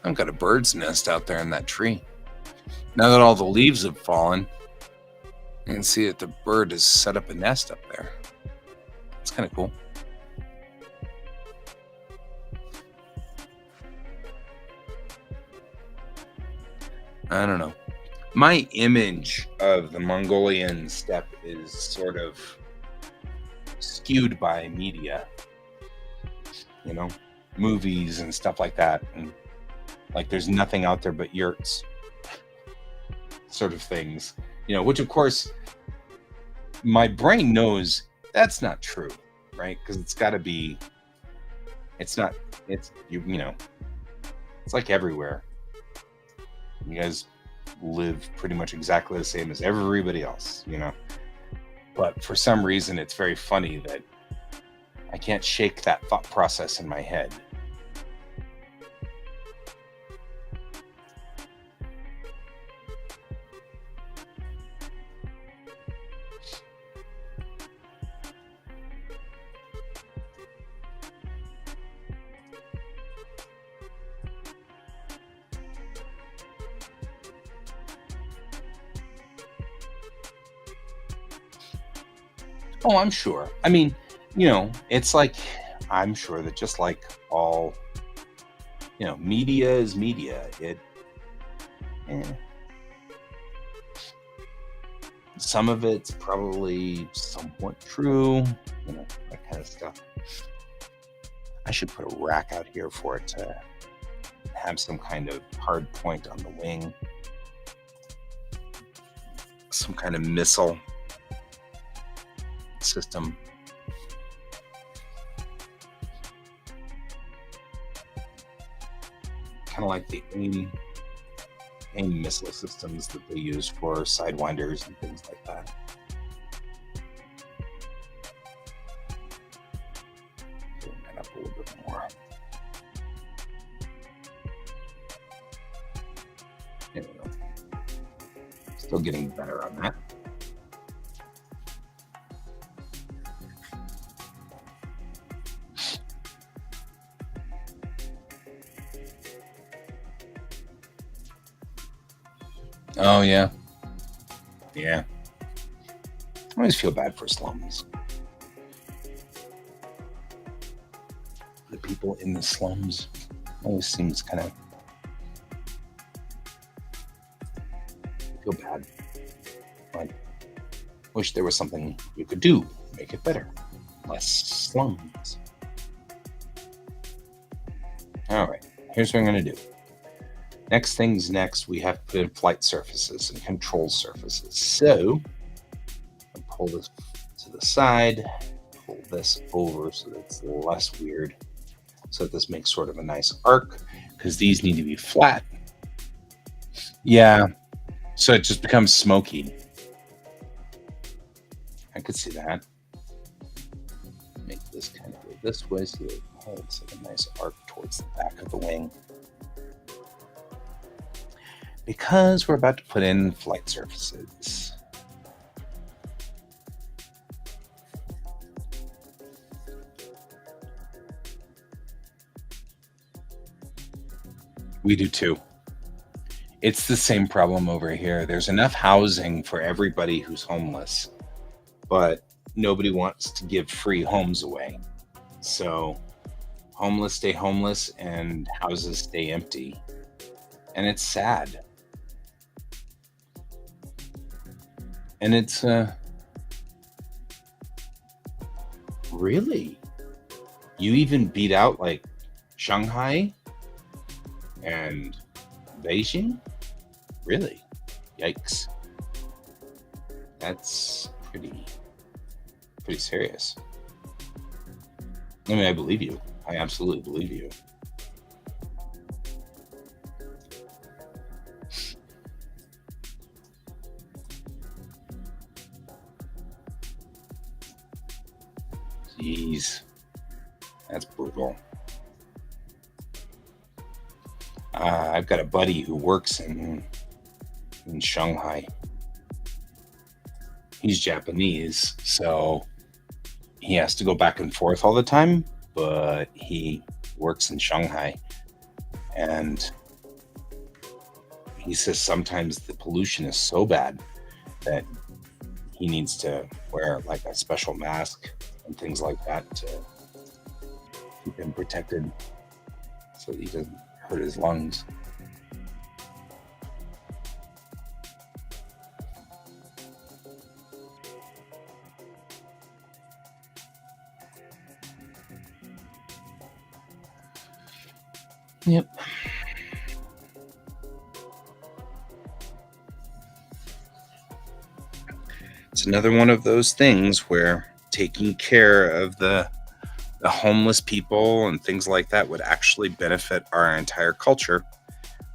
I've got a bird's nest out there in that tree. Now that all the leaves have fallen, you can see that the bird has set up a nest up there. It's kind of cool. I don't know. My image of the Mongolian steppe is sort of skewed by media, you know, movies and stuff like that. And like there's nothing out there but yurts, sort of things, you know, which of course my brain knows that's not true, right? Because it's got to be, it's not, it's, you know, it's like everywhere. You guys live pretty much exactly the same as everybody else, you know. But for some reason, it's very funny that I can't shake that thought process in my head. Oh, I'm sure. I mean, you know, it's like I'm sure that just like all, you know, media is media. Eh, Some of it's probably somewhat true, that kind of stuff. I should put a rack out here for it to have some kind of hard point on the wing, some kind of missile system. Kind of like the AIM missile systems that they use for sidewinders and things like that. Bring that up a little bit more. There we go. Still getting better on that. Oh, yeah. Yeah. I always feel bad for slums. The people in the slums always seems kind of feel bad. Like, wish there was something you could do to make it better. Less slums. All right, here's what I'm going to do. Next things next, we have to put in flight surfaces and control surfaces. So, I'll pull this to the side, pull this over so that it's less weird. So that this makes sort of a nice arc, because these need to be flat. Yeah, so it just becomes smoky. I could see that. Make this kind of go this way so that it holds like a nice arc towards the back of the wing. Because we're about to put in flight surfaces. We do too. It's the same problem over here. There's enough housing for everybody who's homeless, but nobody wants to give free homes away. So homeless stay homeless and houses stay empty. And it's sad. And it's really, you even beat out like Shanghai and Beijing? Really? Yikes. That's pretty serious. I mean, I believe you. I absolutely believe you. Jeez, that's brutal. I've got a buddy who works in Shanghai. He's Japanese, so he has to go back and forth all the time, but he works in Shanghai. And he says sometimes the pollution is so bad that he needs to wear like a special mask and things like that to keep him protected so that he doesn't hurt his lungs. Yep. It's another one of those things where taking care of the homeless people and things like that would actually benefit our entire culture.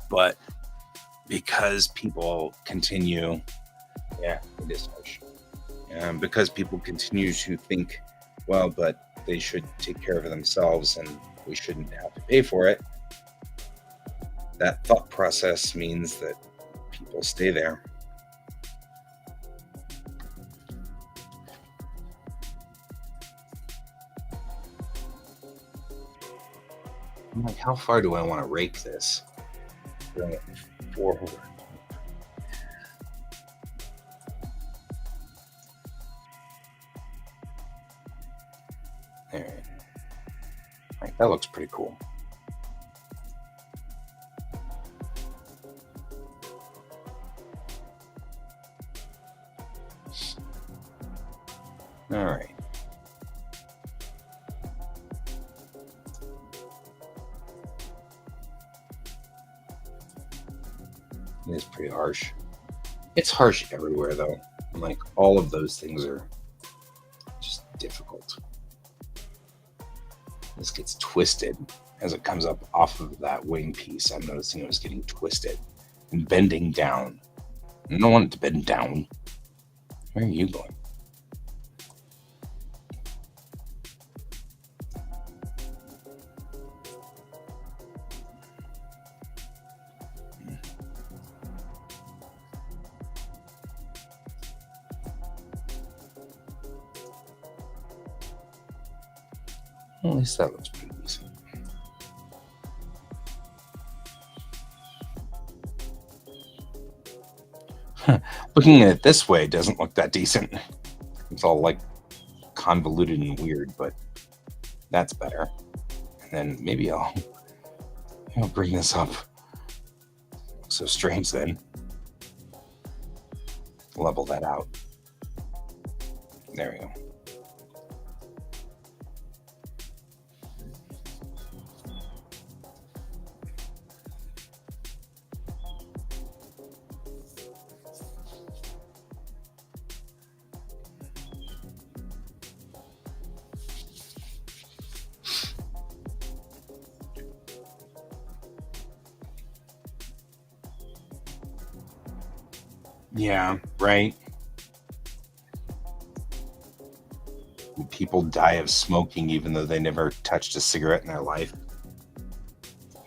But because people continue, yeah, it is harsh. Because people continue to think, well, but they should take care of themselves and we shouldn't have to pay for it. That thought process means that people stay there. I'm like, how far do I want to rake this? Bring it forward. There. Right, that looks pretty cool. All right. It is pretty harsh. It's harsh everywhere, though. Like, all of those things are just difficult. This gets twisted as it comes up off of that wing piece. I'm noticing it was getting twisted and bending down. I don't want it to bend down. Where are you going? Well, at least that looks pretty decent. Looking at it this way doesn't look that decent. It's all like convoluted and weird, but that's better. And then maybe I'll bring this up. So strange then. Level that out. There we go. Yeah, right. People die of smoking even though they never touched a cigarette in their life.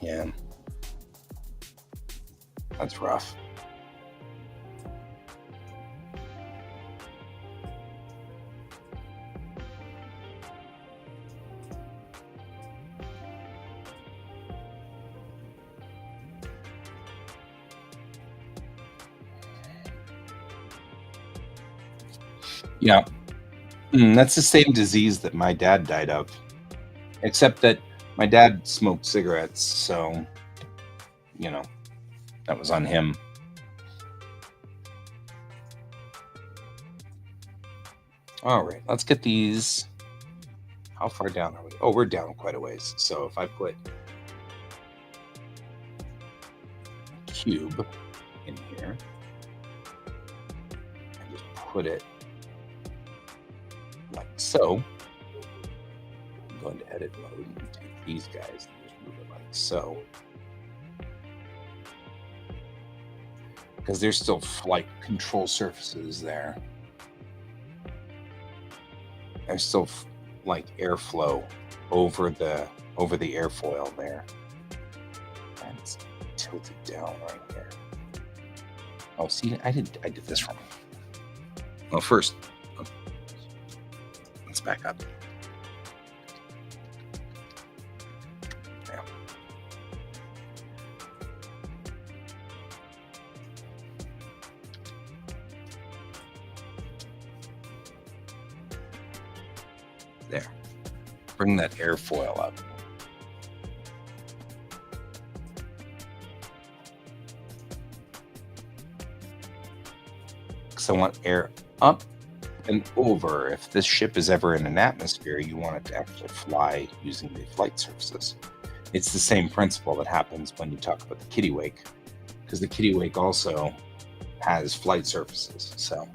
Yeah. That's rough. Yeah. That's the same disease that my dad died of, except that my dad smoked cigarettes, so, that was on him. All right, let's get these. How far down are we? Oh, we're down quite a ways. So if I put a cube in here and just put it like so, I'm going to edit mode and take these guys and just move it like so. Because there's still flight control surfaces there. There's still like airflow over the airfoil there. That's tilted down right there. Oh, see, I did this wrong. Well, first, let's back up. Yeah. There. Bring that airfoil up. So I want air up and over. If this ship is ever in an atmosphere, you want it to actually fly using the flight surfaces. It's the same principle that happens when you talk about the kittiwake, because the kittiwake also has flight surfaces. So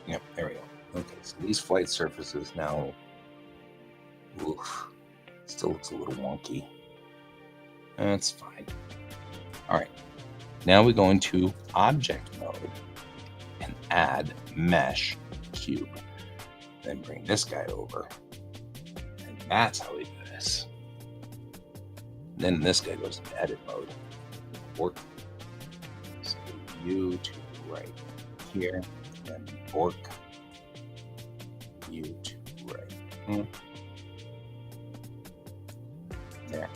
yep, there we go. Okay, so these flight surfaces now, still looks a little wonky. That's fine. All right, now we go into object mode and add mesh cube. Then bring this guy over, and that's how we do this. Then this guy goes into edit mode. Bork. So you to right here, and Bork. You to right. There.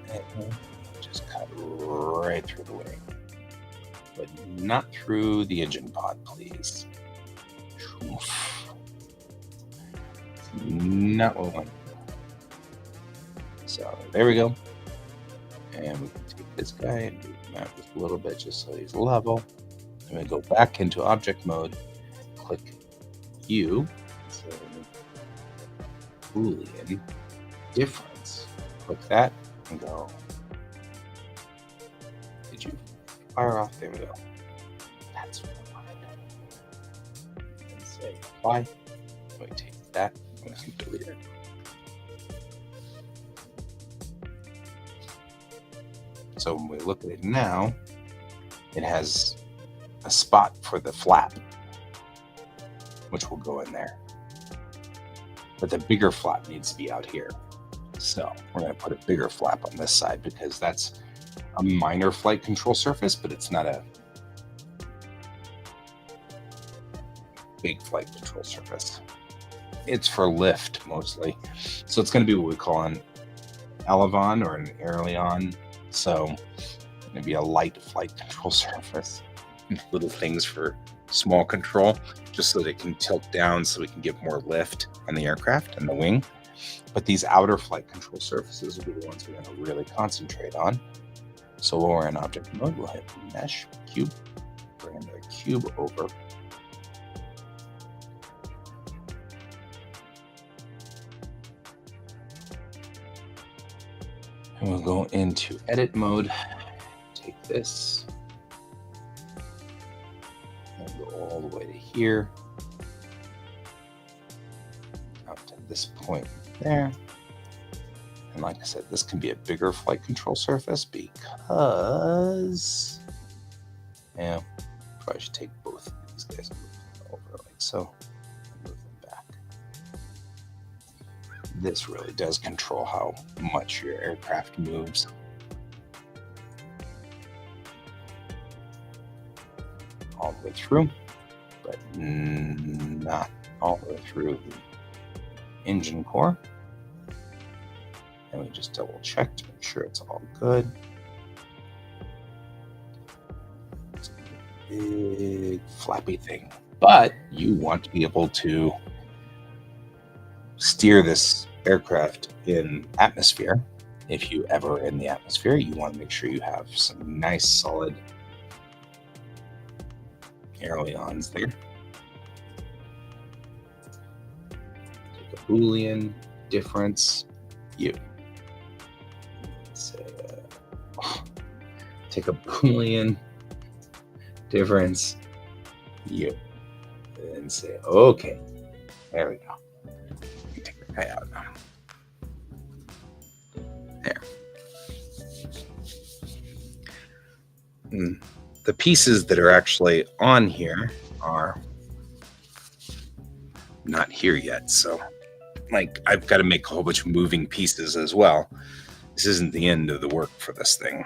And just cut right through the wing. But not through the engine pod, please. Not what we want. So there we go. And we can take this guy and move him out just a little bit just so he's level. And we go back into object mode, click U, so Boolean difference. Click that and go. Did you fire off? There we go. That's what I wanted. And say apply. We take that and we can delete it. So when we look at it now, it has a spot for the flap, which will go in there. But the bigger flap needs to be out here. So we're going to put a bigger flap on this side because that's a minor flight control surface, but it's not a big flight control surface. It's for lift mostly. So it's going to be what we call an elevon or an aileron. So maybe a light flight control surface. Little things for small control, just so that it can tilt down so we can get more lift on the aircraft and the wing. But these outer flight control surfaces will be the ones we're going to really concentrate on. So while we're in object mode, we'll hit mesh, cube, bring the cube over. And we'll go into edit mode, take this, and go all the way to here, out to this point there. And like I said, this can be a bigger flight control surface because, yeah, probably should take both of these guys and move them over like so, and move them back. This really does control how much your aircraft moves. All the way through, but not all the way through the engine core. And we just double check to make sure it's all good. It's a big flappy thing, but you want to be able to steer this aircraft in atmosphere. If you ever in the atmosphere, you want to make sure you have some nice solid ailerons there. Take a Boolean difference, U. Say, take a Boolean difference, U. And say, okay, there we go. Take the guy out now. There. The pieces that are actually on here are not here yet. So, like, I've got to make a whole bunch of moving pieces as well. This isn't the end of the work for this thing.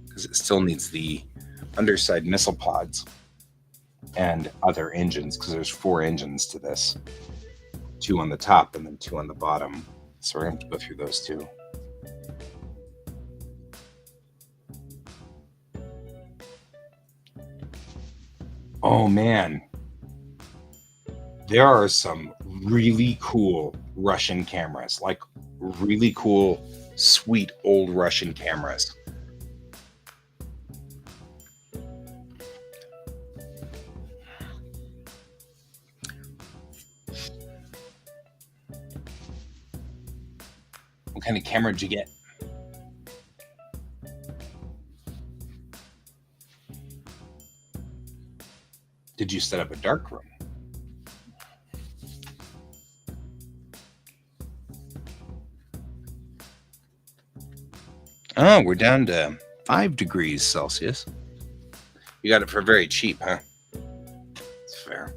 Because it still needs the underside missile pods and other engines, because there's 4 engines to this. 2 on the top and then 2 on the bottom. So we're going to have to go through those 2. Oh man, there are some really cool Russian cameras, like really cool, sweet old Russian cameras. What kind of camera did you get? Did you set up a dark room? Oh, we're down to 5 degrees Celsius. You got it for very cheap, huh? It's fair.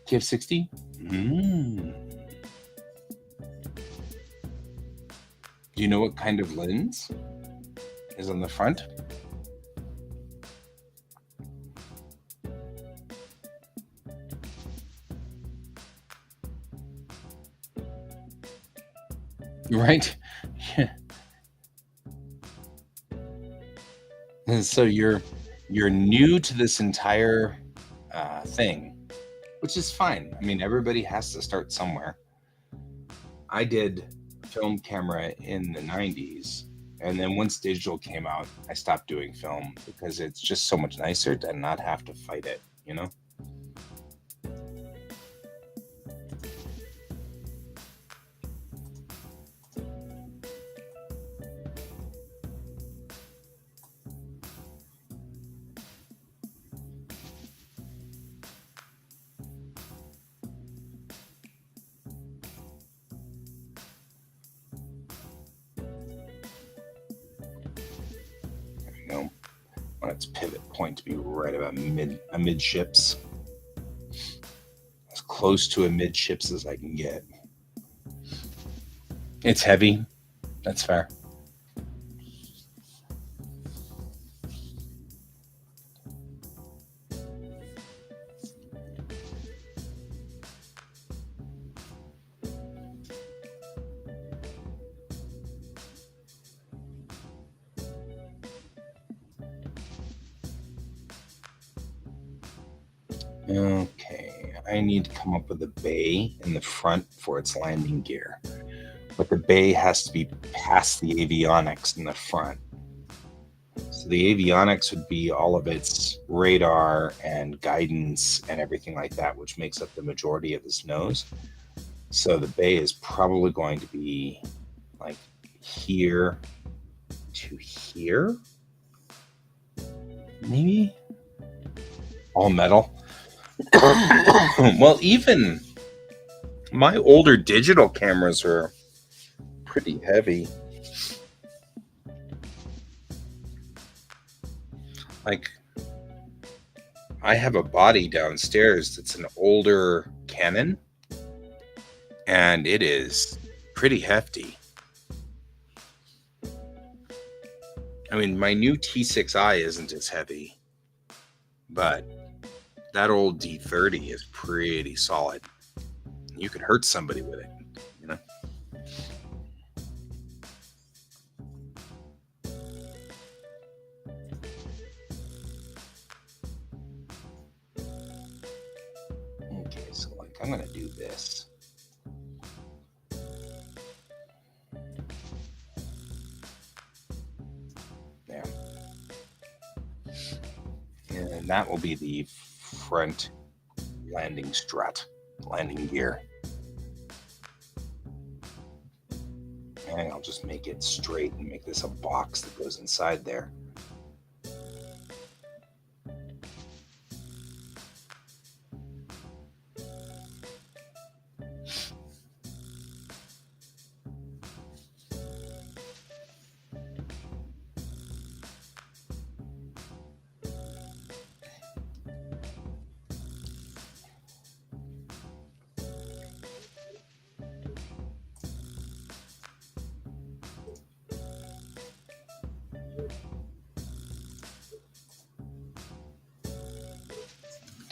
TF60? Do you know what kind of lens is on the front? Right? Yeah. And so you're new to this entire thing, which is fine. I mean, everybody has to start somewhere. I did film camera in the 90s, and then once digital came out, I stopped doing film because it's just so much nicer to not have to fight it, you know? You know, on its pivot point to be right about midships, as close to a midships as I can get. It's heavy. That's fair. Okay, I need to come up with a bay in the front for its landing gear. But the bay has to be past the avionics in the front. So the avionics would be all of its radar and guidance and everything like that, which makes up the majority of his nose. So the bay is probably going to be like here to here, maybe all metal. Well, even my older digital cameras are pretty heavy. Like, I have a body downstairs that's an older Canon, and it is pretty hefty. I mean, my new T6i isn't as heavy, but that old D30 is pretty solid. You could hurt somebody with it, you know? Okay, so like I'm gonna do this. There. And that will be the front landing strut, landing gear. And I'll just make it straight and make this a box that goes inside there.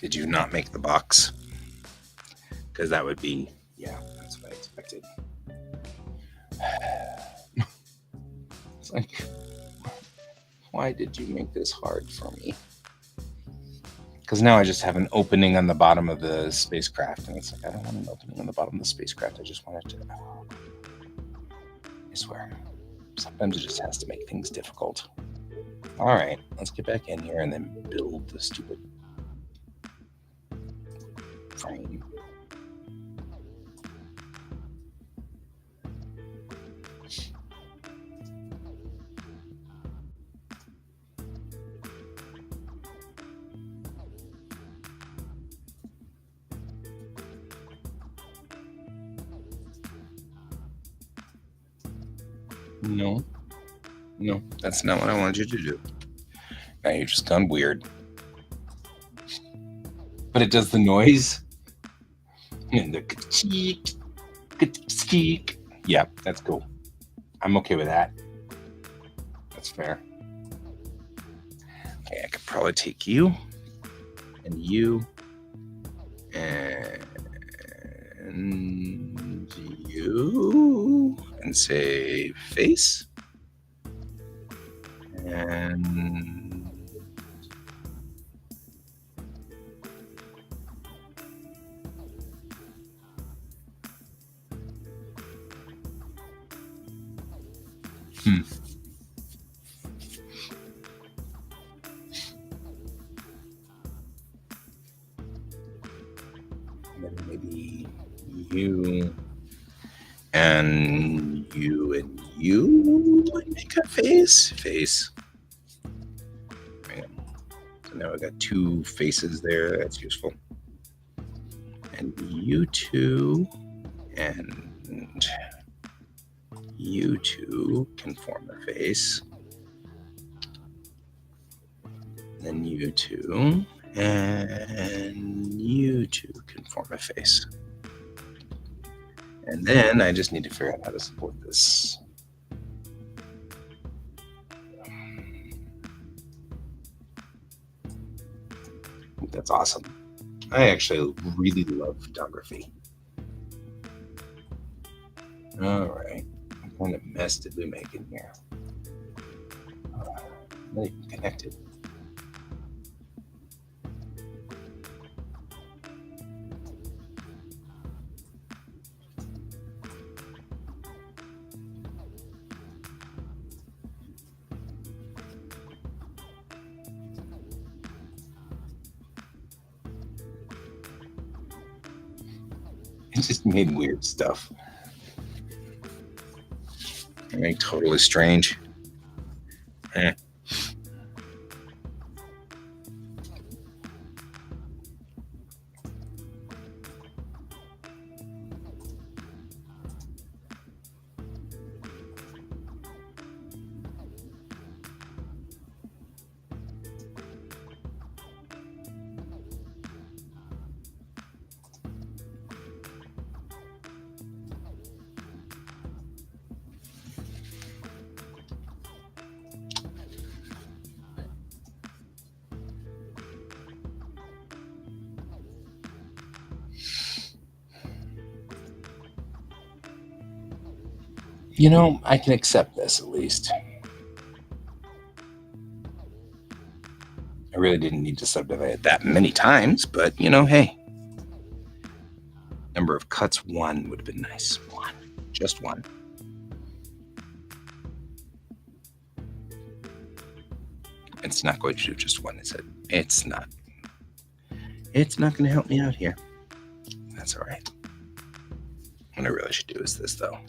Did you not make the box? Because that would be, yeah, that's what I expected. It's like, why did you make this hard for me? Because now I just have an opening on the bottom of the spacecraft, and it's like, I don't want an opening on the bottom of the spacecraft. I just want it to. I swear. Sometimes it just has to make things difficult. All right, let's get back in here and then build the stupid frame. No, no, that's not what I wanted you to do. Now you've just gone weird. But it does the noise. And the ka-cheek, ka-cheek. Yeah, that's cool. I'm okay with that. That's fair. Okay, I could probably take you and you and you and say face. And then maybe you and you make a face. Right. So now I've got two faces there. That's useful. And you two and you two can form a face. Then you two and you two can form a face. And then I just need to figure out how to support this. That's awesome. I actually really love photography. All right. What kind of mess did we make in here? Not even connected. It just made weird stuff. Totally strange. I can accept this at least. I really didn't need to subdivide it that many times, but hey. Number of cuts, 1 would have been nice. 1. Just 1. It's not going to do just 1, is it? It's not. It's not going to help me out here. That's all right. What I really should do is this, though.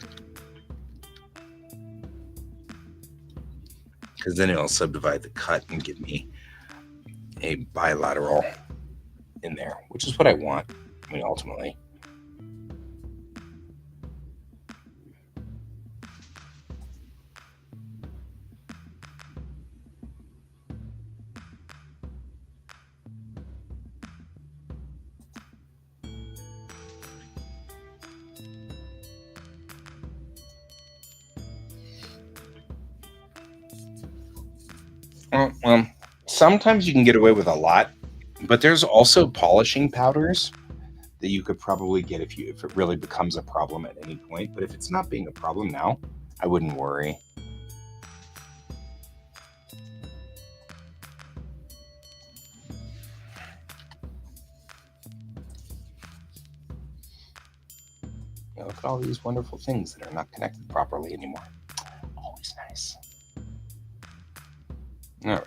Because then it'll subdivide the cut and give me a bilateral in there, which is what I want, ultimately. Well, sometimes you can get away with a lot, but there's also polishing powders that you could probably get if it really becomes a problem at any point. But if it's not being a problem now, I wouldn't worry. Look at all these wonderful things that are not connected properly anymore. Always nice. All right.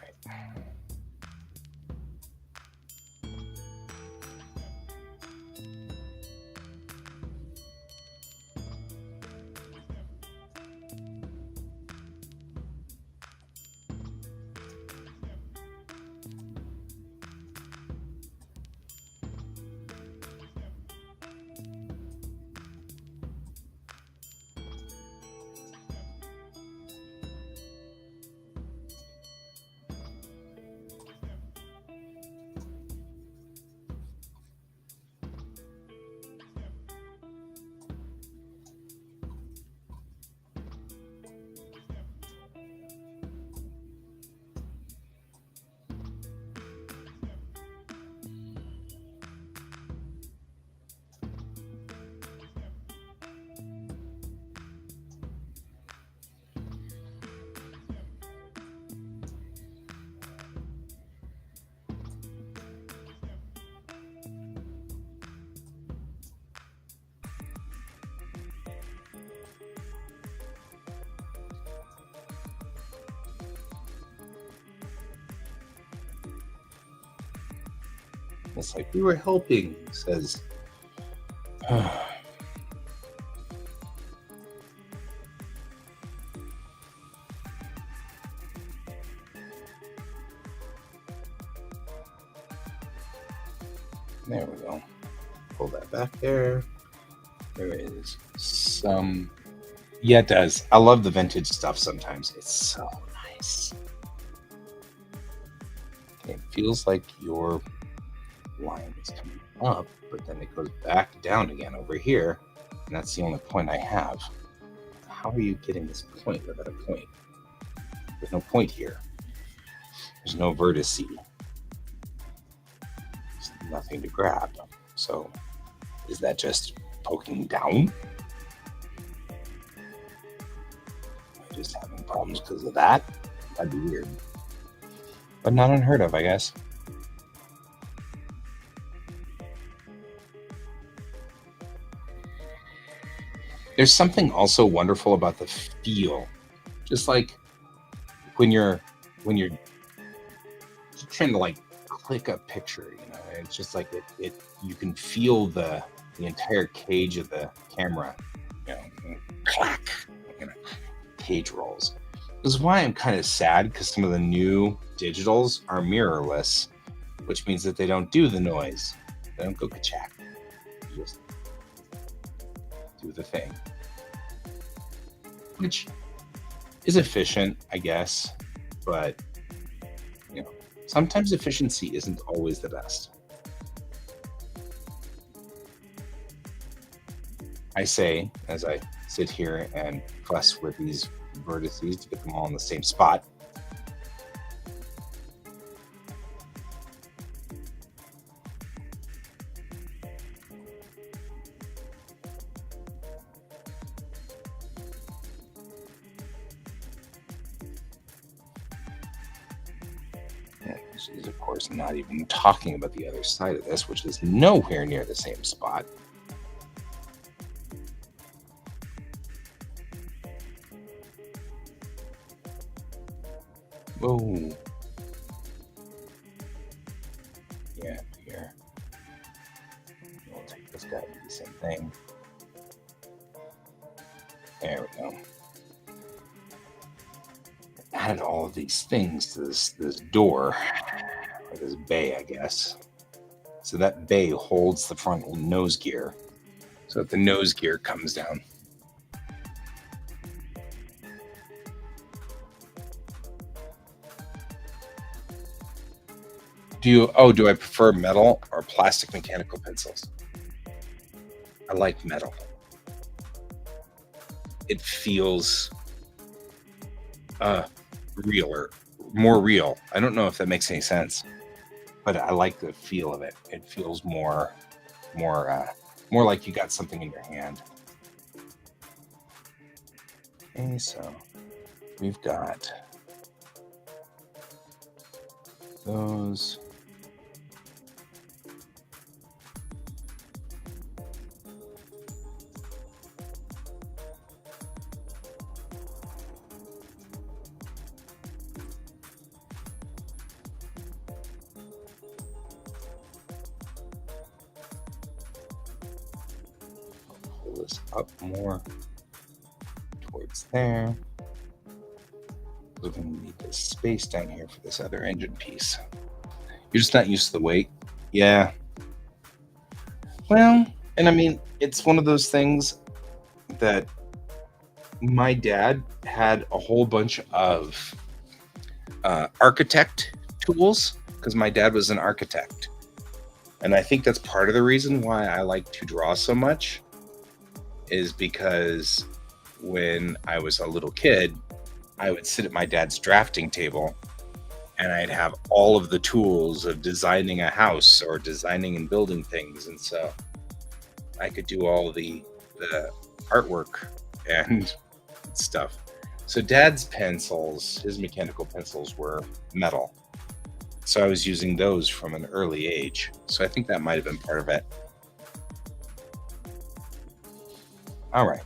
It's like, we were helping, says. There we go. Pull that back there. There is some. Yeah, it does. I love the vintage stuff sometimes. It's so nice. It feels like your line is coming up, but then it goes back down again over here. And that's the only point I have. How are you getting this point without a point? There's no point here. There's no vertice. There's nothing to grab. So is that just poking down? Am I just having problems because of that? That'd be weird. But not unheard of, I guess. There's something also wonderful about the feel. Just like when you're just trying to like click a picture, you know, it's just like it you can feel the entire cage of the camera, you know, clack, you know, page rolls. This is why I'm kind of sad, because some of the new digitals are mirrorless, which means that they don't do the noise. They don't go ka-chack. They just do the thing, which is efficient, I guess, but you know, sometimes efficiency isn't always the best. I say, as I sit here and fuss with these vertices to get them all in the same spot. And this is, of course, not even talking about the other side of this, which is nowhere near the same spot. Whoa. Yeah, here. We'll take this guy, do the same thing. There we go. Added all of these things to this door, or this bay, I guess. So that bay holds the front nose gear. So if the nose gear comes down, do I prefer metal or plastic mechanical pencils? I like metal. It feels realer, more real. I don't know if that makes any sense, but I like the feel of it. It feels more like you got something in your hand. Okay, so we've got those. Pull this up more towards there. We're going to need this space down here for this other engine piece. You're just not used to the weight. Yeah. Well, and I mean, it's one of those things that my dad had a whole bunch of architect tools, because my dad was an architect. And I think that's part of the reason why I like to draw so much, is because when I was a little kid, I would sit at my dad's drafting table and I'd have all of the tools of designing a house or designing and building things. And so I could do all the artwork and stuff. So dad's pencils, his mechanical pencils, were metal. So I was using those from an early age. So I think that might have been part of it. All right.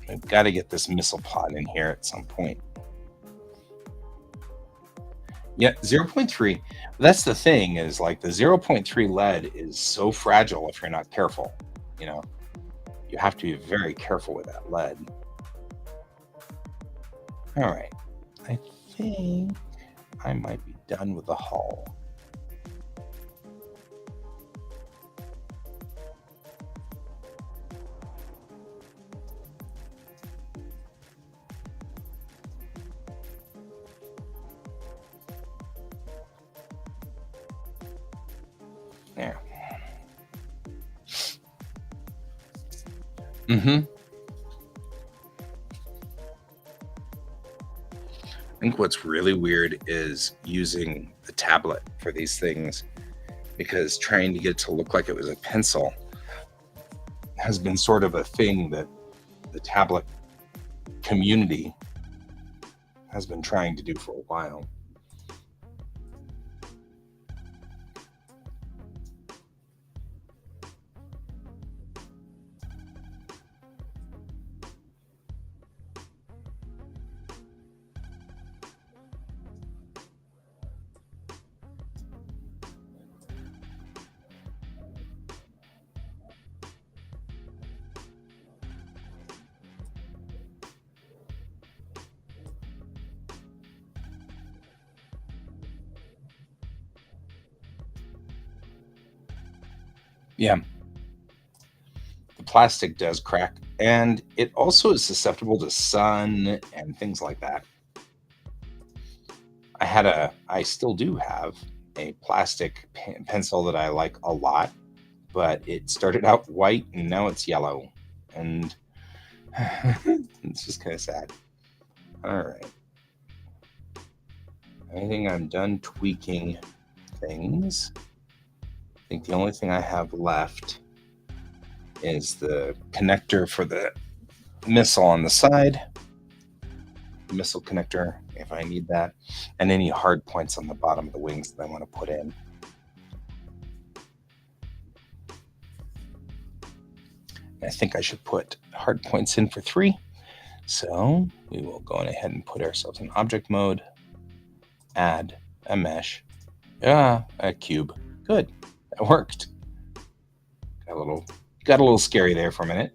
I've got to get this missile pod in here at some point. Yeah, 0.3. That's the thing is like the 0.3 lead is so fragile if you're not careful. You know, you have to be very careful with that lead. All right. I think I might be done with the hull. There. Mm-hmm. I think what's really weird is using the tablet for these things because trying to get it to look like it was a pencil has been sort of a thing that the tablet community has been trying to do for a while. Yeah, the plastic does crack, and it also is susceptible to sun and things like that. I still do have a plastic pencil that I like a lot, but it started out white and now it's yellow, and it's just kind of sad. All right, I think I'm done tweaking things. I think the only thing I have left is the connector for the missile on the side, missile connector if I need that, and any hard points on the bottom of the wings that I want to put in. I think I should put hard points in for 3. So we will go ahead and put ourselves in object mode, add a mesh, a cube. Good, that worked. Got a little scary there for a minute.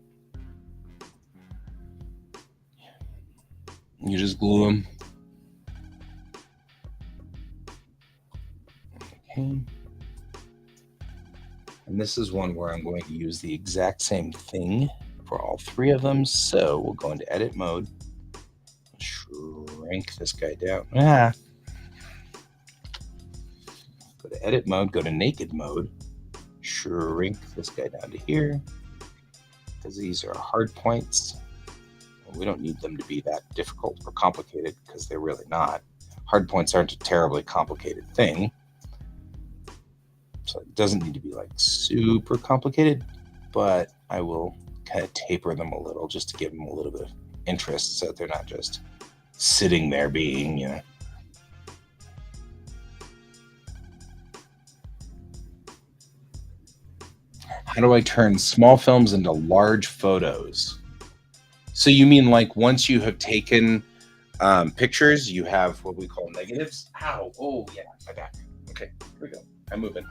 You just glue them. Okay. And this is one where I'm going to use the exact same thing for all 3 of them. So we'll go into edit mode, shrink this guy down. Go to edit mode, go to naked mode, shrink this guy down to here, because these are hard points. We don't need them to be that difficult or complicated because they're really not. Hard points aren't a terribly complicated thing. So it doesn't need to be like super complicated, but I will kind of taper them a little just to give them a little bit of interest so that they're not just sitting there being, you know. How do I turn small films into large photos? So you mean like once you have taken pictures, you have what we call negatives? Ow, oh yeah, my back. Okay, here we go. I'm moving.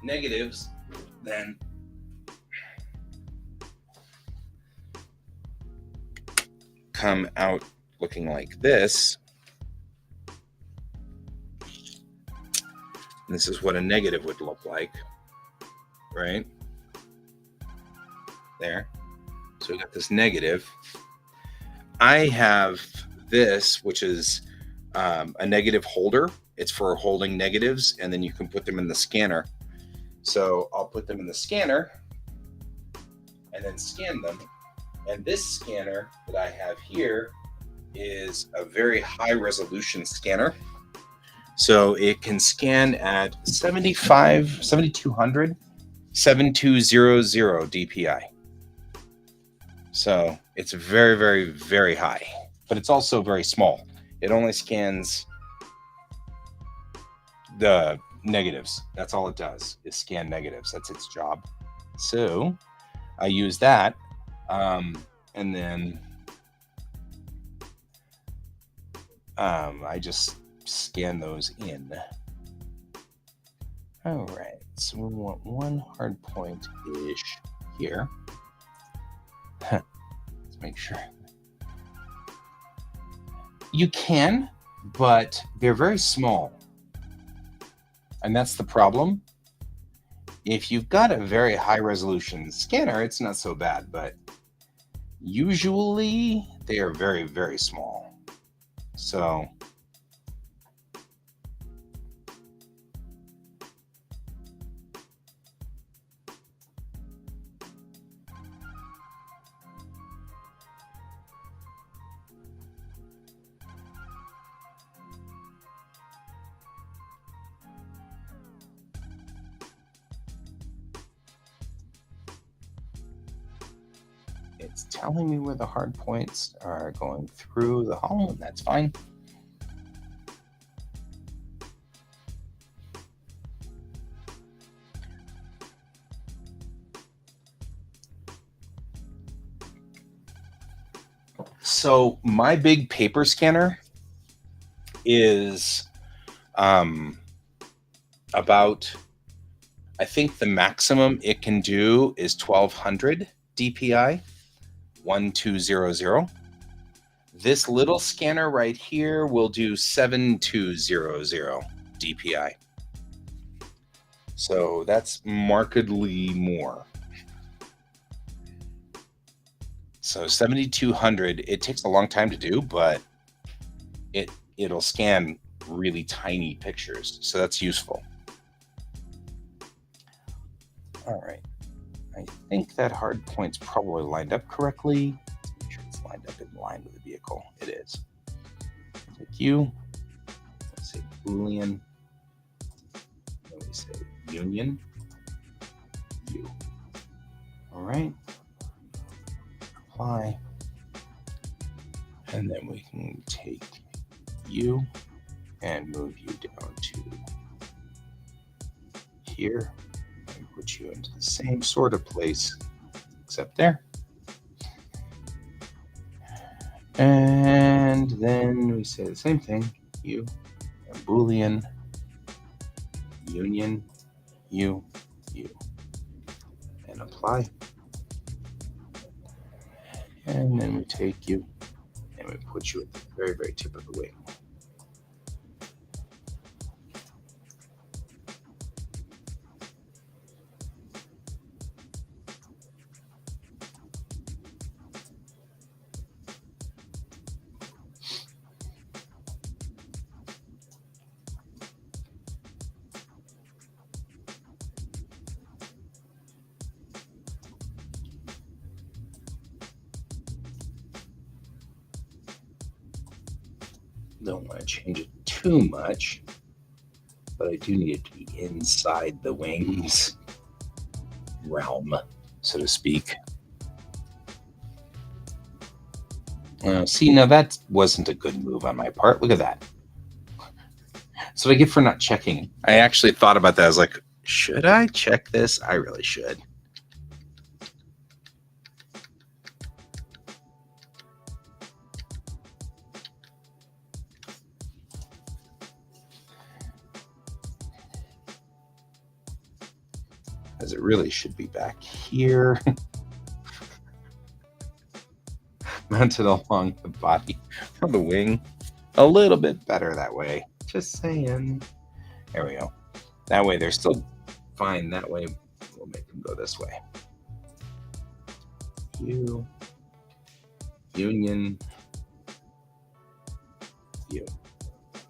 Negatives, then come out looking like this. And this is what a negative would look like, right? There. So we got this negative. I have this, which is a negative holder. It's for holding negatives, and then you can put them in the scanner. So I'll put them in the scanner and then scan them. And this scanner that I have here is a very high resolution scanner. So it can scan at 7200, 7200 DPI. So it's very, very, very high, but it's also very small. It only scans the negatives. That's all it does is scan negatives. That's its job. So I use that, and then I just scan those in. All right, so we want one hard point-ish here. Let's make sure. You can, but they're very small. And that's the problem. If you've got a very high resolution scanner, it's not so bad, but usually they are very, very small. So it's telling me where the hard points are going through the hull, and that's fine. So my big paper scanner is about, I think the maximum it can do is 1200 DPI, 1200. This little scanner right here will do 7200 DPI. So that's markedly more. So 7200, it takes a long time to do, but it'll scan really tiny pictures. So that's useful. All right. I think that hard point's probably lined up correctly. Let's make sure it's lined up in line with the vehicle. It is. Take you. Let's say Boolean. Then we say Union. You. All right. Apply. And then we can take you and move you down to here and put you into the same sort of place, except there. And then we say the same thing, you, and Boolean, Union, you, and apply. And then we take you and we put you at the very, very tip of the wing. Don't want to change it too much, but I do need it to be inside the wings realm, so to speak. See, now that wasn't a good move on my part. Look at that. So what I get for not checking. I actually thought about that. I was like, should I check this? I really should. As it really should be back here. Mounted along the body of the wing. A little bit better that way. Just saying. There we go. That way they're still fine. That way we'll make them go this way. You. Union. You.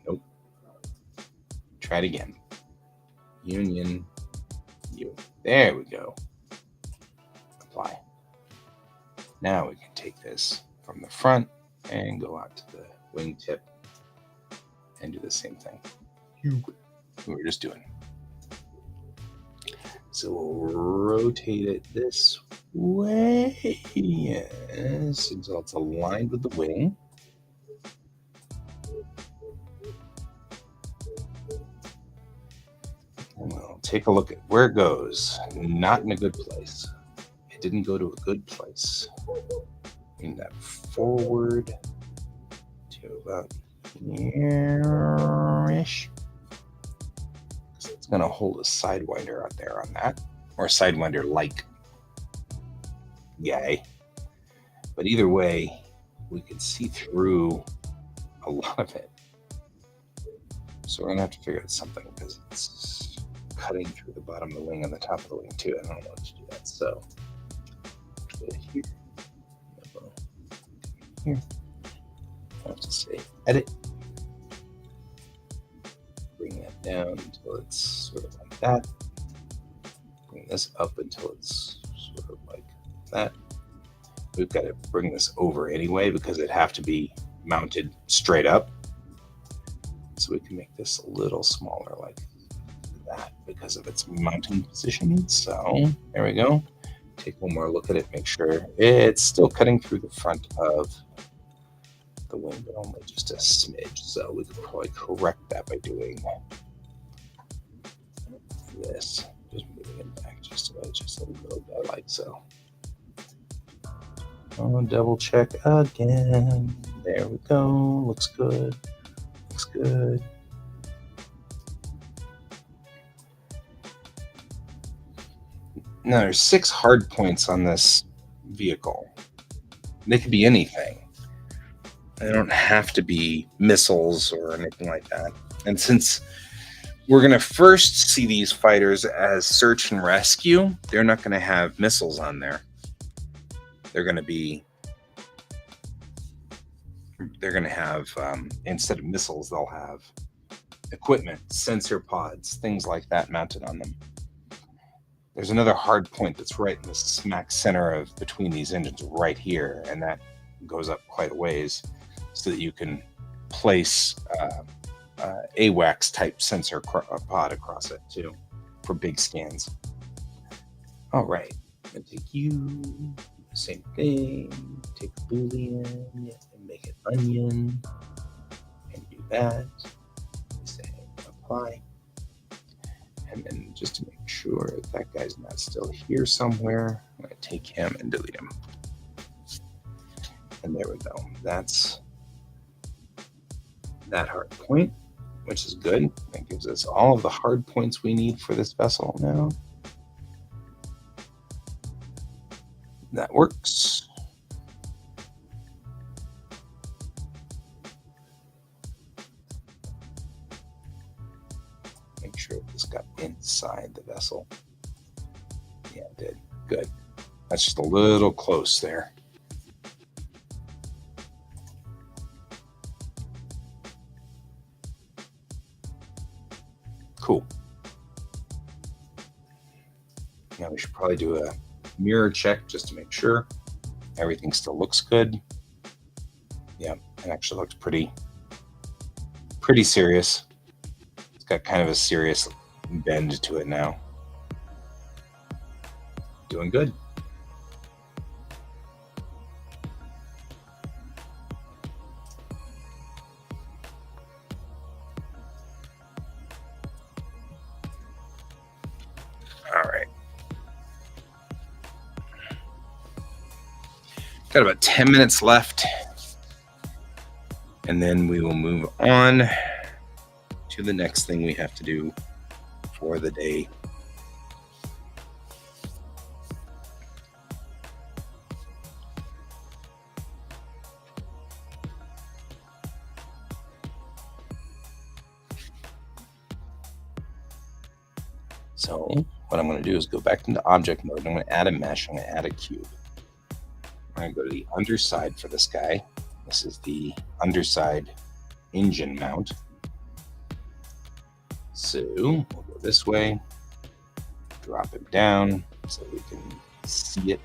Nope. Try it again. Union. You. There we go. Apply. Now we can take this from the front and go out to the wingtip and do the same thing we were just doing. So we'll rotate it this way, yes, until it's aligned with the wing. And we'll take a look at where it goes. Not in a good place. it didn't go to a good place. Bring that forward to about here-ish. It's going to hold a Sidewinder out there on that, or Sidewinder-like. Yay. But either way, we can see through a lot of it. So we're going to have to figure out something because it's cutting through the bottom of the wing and the top of the wing too. I don't know what to do that. So go here. Here. I have to say edit. Bring that down until it's sort of like that. Bring this up until it's sort of like that. We've got to bring this over anyway because it'd have to be mounted straight up. So we can make this a little smaller like that because of its mounting position. So there we go. Take one more look at it, make sure it's still cutting through the front of the wing, but only just a smidge. So we could probably correct that by doing this, just moving it back just a little bit, like so. I'll double check again. There we go. Looks good. Looks good. Now there's 6 hard points on this vehicle. They could be anything. They don't have to be missiles or anything like that. And since we're going to first see these fighters as search and rescue, they're not going to have missiles on there. They're going to have, instead of missiles, they'll have equipment, sensor pods, things like that mounted on them. There's another hard point that's right in the smack center of between these engines right here, and that goes up quite a ways so that you can place AWACS type sensor pod across it too for big scans. All right, I'm gonna take you, same thing, take a Boolean and make it onion and do that. Say apply. And then just to make sure that guy's not still here somewhere, I'm going to take him and delete him. And there we go. That's that hard point, which is good. That gives us all of the hard points we need for this vessel now. That works. Make sure this got inside the vessel. Yeah, it did. Good. That's just a little close there. Cool. Now we should probably do a mirror check just to make sure everything still looks good. Yeah, it actually looks pretty serious. It's got kind of a serious bend to it now. Doing good. All right. Got about 10 minutes left, and then we will move on to the next thing we have to do for the day. So what I'm going to do is go back into object mode. I'm going to add a mesh. I'm going to add a cube. I'm going to go to the underside for this guy. This is the underside engine mount. So we'll go this way, drop it down so we can see it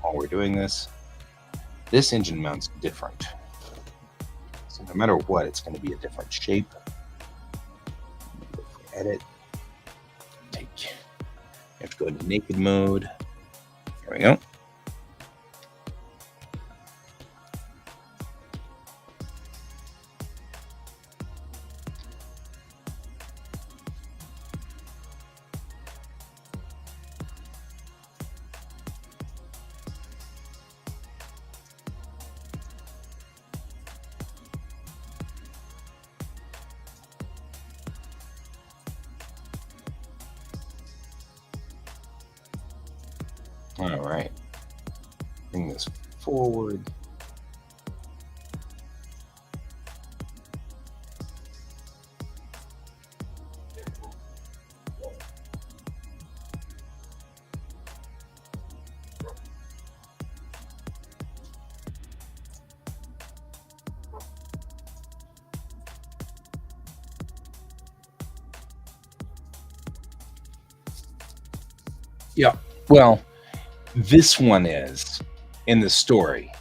while we're doing this. This engine mount's different. So no matter what, it's going to be a different shape. Edit. You have to go into naked mode. There we go. All right. Bring this forward. Yeah. Well, this one is in the story.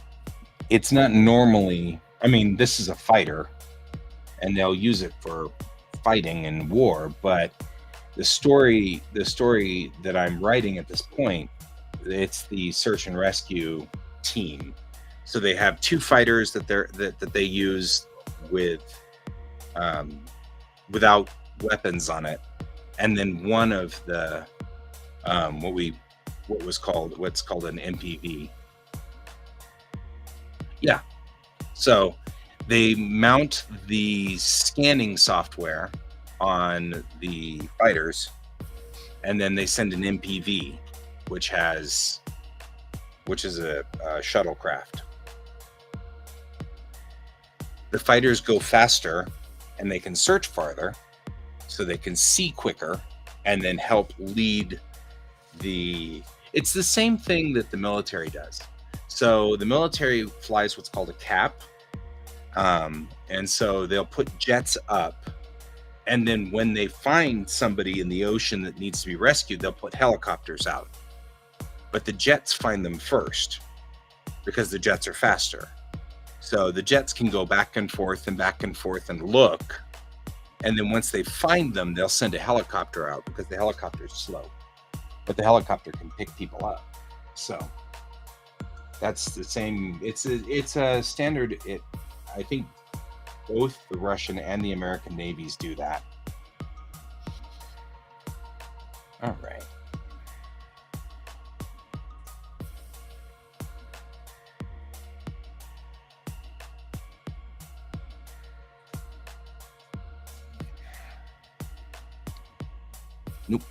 It's not normally, I mean, this is a fighter and they'll use it for fighting and war, but the story that I'm writing at this point, it's the search and rescue team. So they have two fighters that they use with um, without weapons on it, and then one of the what's called an MPV. Yeah. So they mount the scanning software on the fighters, and then they send an MPV, which is a shuttlecraft. The fighters go faster, and they can search farther, so they can see quicker, and then help lead the. It's the same thing that the military does. So the military flies what's called a cap, and so they'll put jets up, and then when they find somebody in the ocean that needs to be rescued, they'll put helicopters out. But the jets find them first because the jets are faster. So the jets can go back and forth and look. And then once they find them, they'll send a helicopter out because the helicopter is slow. But the helicopter can pick people up. So that's the same. It's a standard. I think both the Russian and the American navies do that. All right. Nope.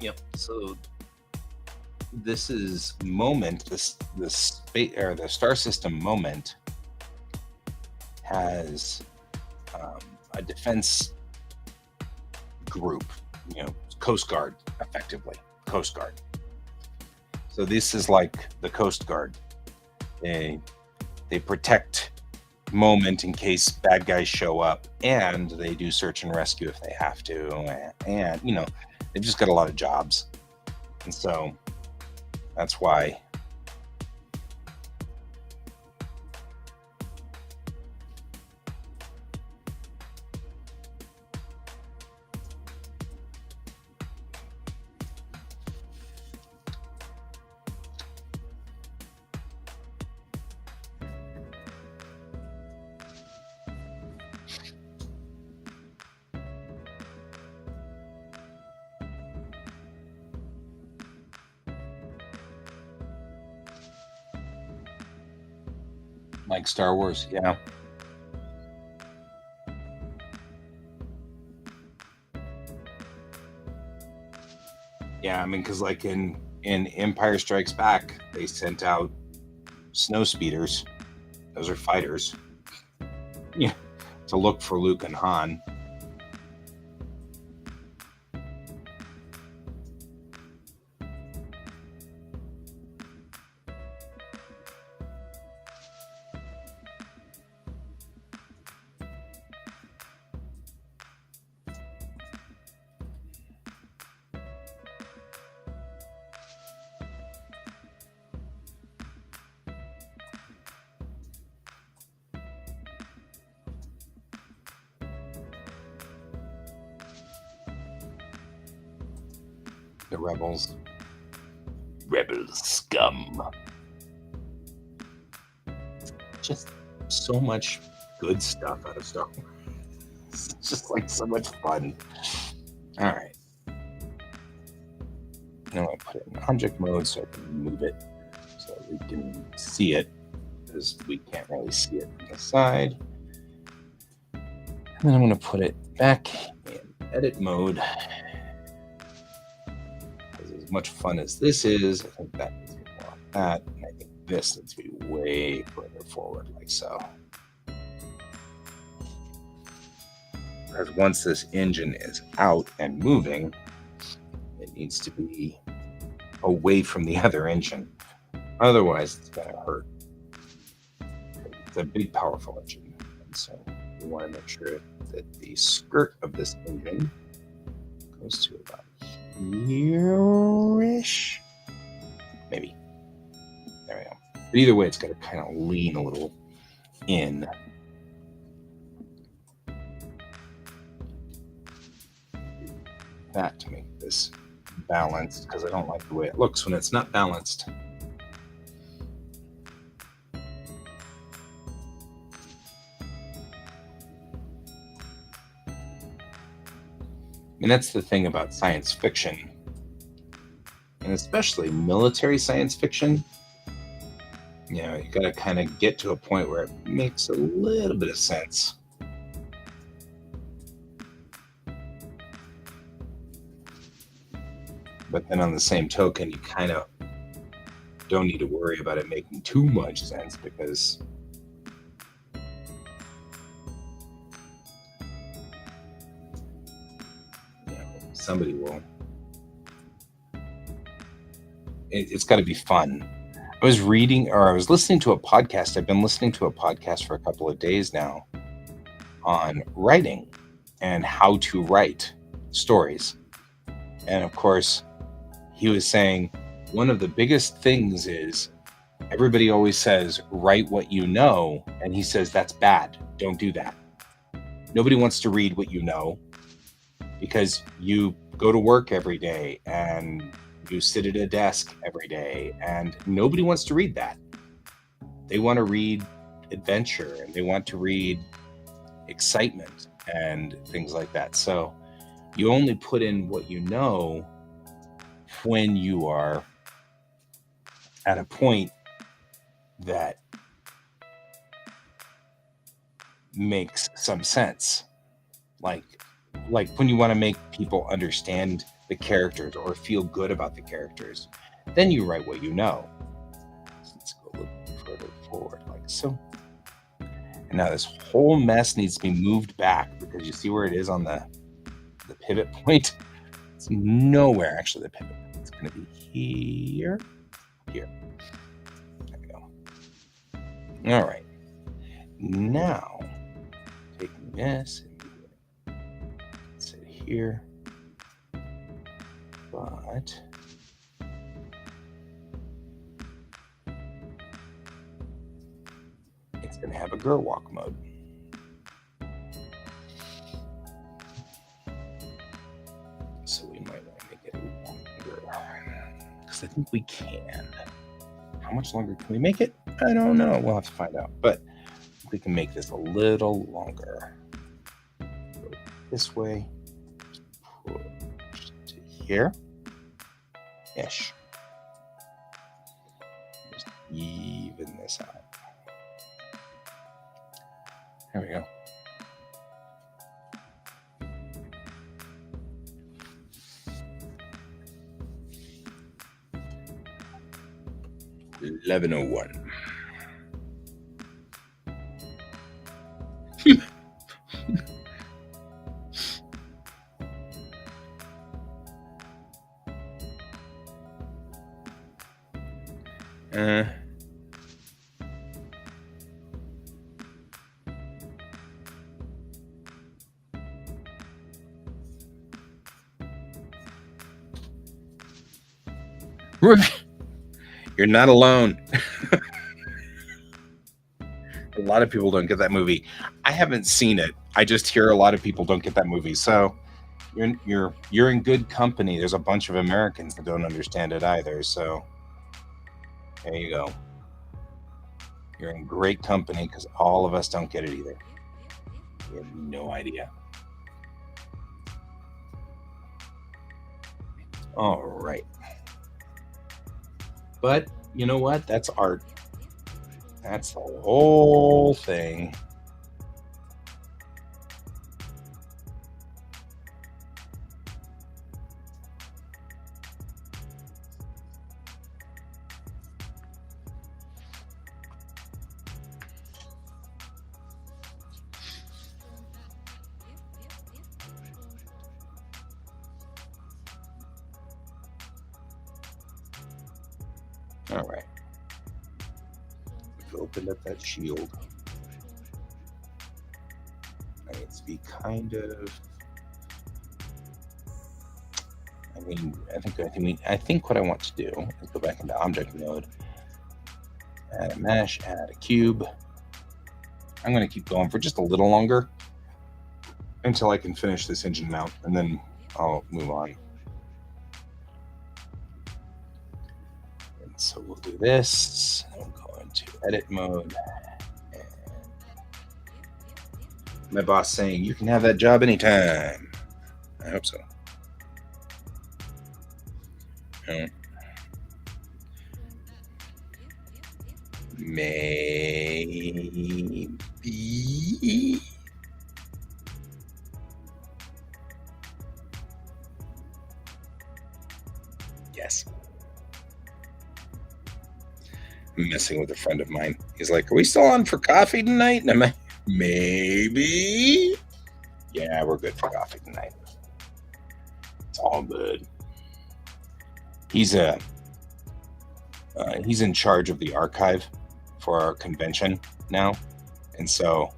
Yep. So this is Moment. This space or the star system Moment has a defense group. Coast Guard, effectively. Coast Guard. So this is like the Coast Guard. They protect Moment in case bad guys show up, and they do search and rescue if they have to. And they've just got a lot of jobs, and so that's why. Like Star Wars, yeah. Yeah, I mean, because like in Empire Strikes Back, they sent out snow speeders. Those are fighters. Yeah, to look for Luke and Han. The rebels. Rebel scum. Just so much good stuff out of Star Wars. It's just like so much fun. All right. Now I put it in object mode so I can move it so we can see it, because we can't really see it from the side. And then I'm going to put it back in edit mode. Because as much fun as this is, I think that needs to be more like that. And I think this needs to be way further forward, like so. Because once this engine is out and moving, it needs to be away from the other engine. Otherwise, it's going to hurt. It's a big, powerful engine. And so we want to make sure that the skirt of this engine goes to about here-ish. Maybe. There we go. But either way, it's got to kind of lean a little in. That to make this balanced, because I don't like the way it looks when it's not balanced. And that's the thing about science fiction, and especially military science fiction. You know, you got to kind of get to a point where it makes a little bit of sense. But then on the same token, you kind of don't need to worry about it making too much sense, because somebody will. It's got to be fun. I was listening to a podcast. I've been listening to a podcast for a couple of days now on writing and how to write stories. And of course, he was saying one of the biggest things is everybody always says, write what you know. And he says, that's bad. Don't do that. Nobody wants to read what you know, because you go to work every day and you sit at a desk every day, and nobody wants to read that. They want to read adventure, and they want to read excitement and things like that. So you only put in what you know when you are at a point that makes some sense. Like when you want to make people understand the characters or feel good about the characters, then you write what you know. So let's go a little further forward, like so. And now this whole mess needs to be moved back, because you see where it is on the pivot point? It's nowhere, actually, the pivot point. It's going to be here. There we go. All right. Now, taking this and sit here. But it's going to have a girl walk mode. So we might want to make it longer, because I think we can. How much longer can we make it? I don't know. We'll have to find out. But we can make this a little longer. Go this way. Push to here. Ish. Just even this out. There we go. $11:01. You're not alone. A lot of people don't get that movie. I haven't seen it. I just hear a lot of people don't get that movie. So you're in good company. There's a bunch of Americans that don't understand it either. So there you go. You're in great company because all of us don't get it either. We have no idea. All right. But you know what? That's art. That's the whole thing. All right. We've opened up that shield. I need to be kind of. I think what I want to do is go back into object mode, add a mesh, add a cube. I'm going to keep going for just a little longer until I can finish this engine mount, and then I'll move on. And so we'll do this. I'll go into edit mode. And my boss saying, "You can have that job anytime." I hope so. Maybe. Yes. I'm messing with a friend of mine. He's like, "Are we still on for coffee tonight?" And I'm like, "Maybe." Yeah, we're good for coffee tonight. It's all good. He's in charge of the archive for our convention now, and so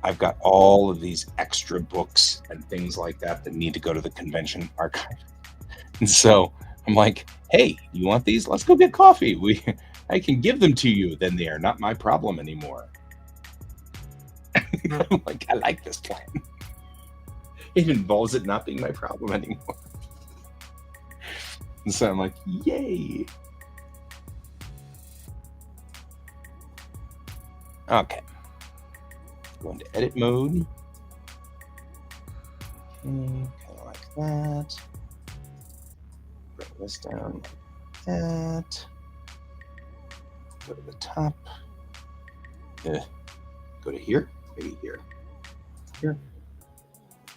I've got all of these extra books and things like that need to go to the convention archive. And so I'm like, "Hey, you want these? Let's go get coffee. I can give them to you. Then they are not my problem anymore." I'm like, I like this plan. It involves it not being my problem anymore. And so I'm like, yay. Okay. Go into edit mode. Okay, kind of like that. Bring this down like that. Go to the top. Go to here. Maybe here. Here.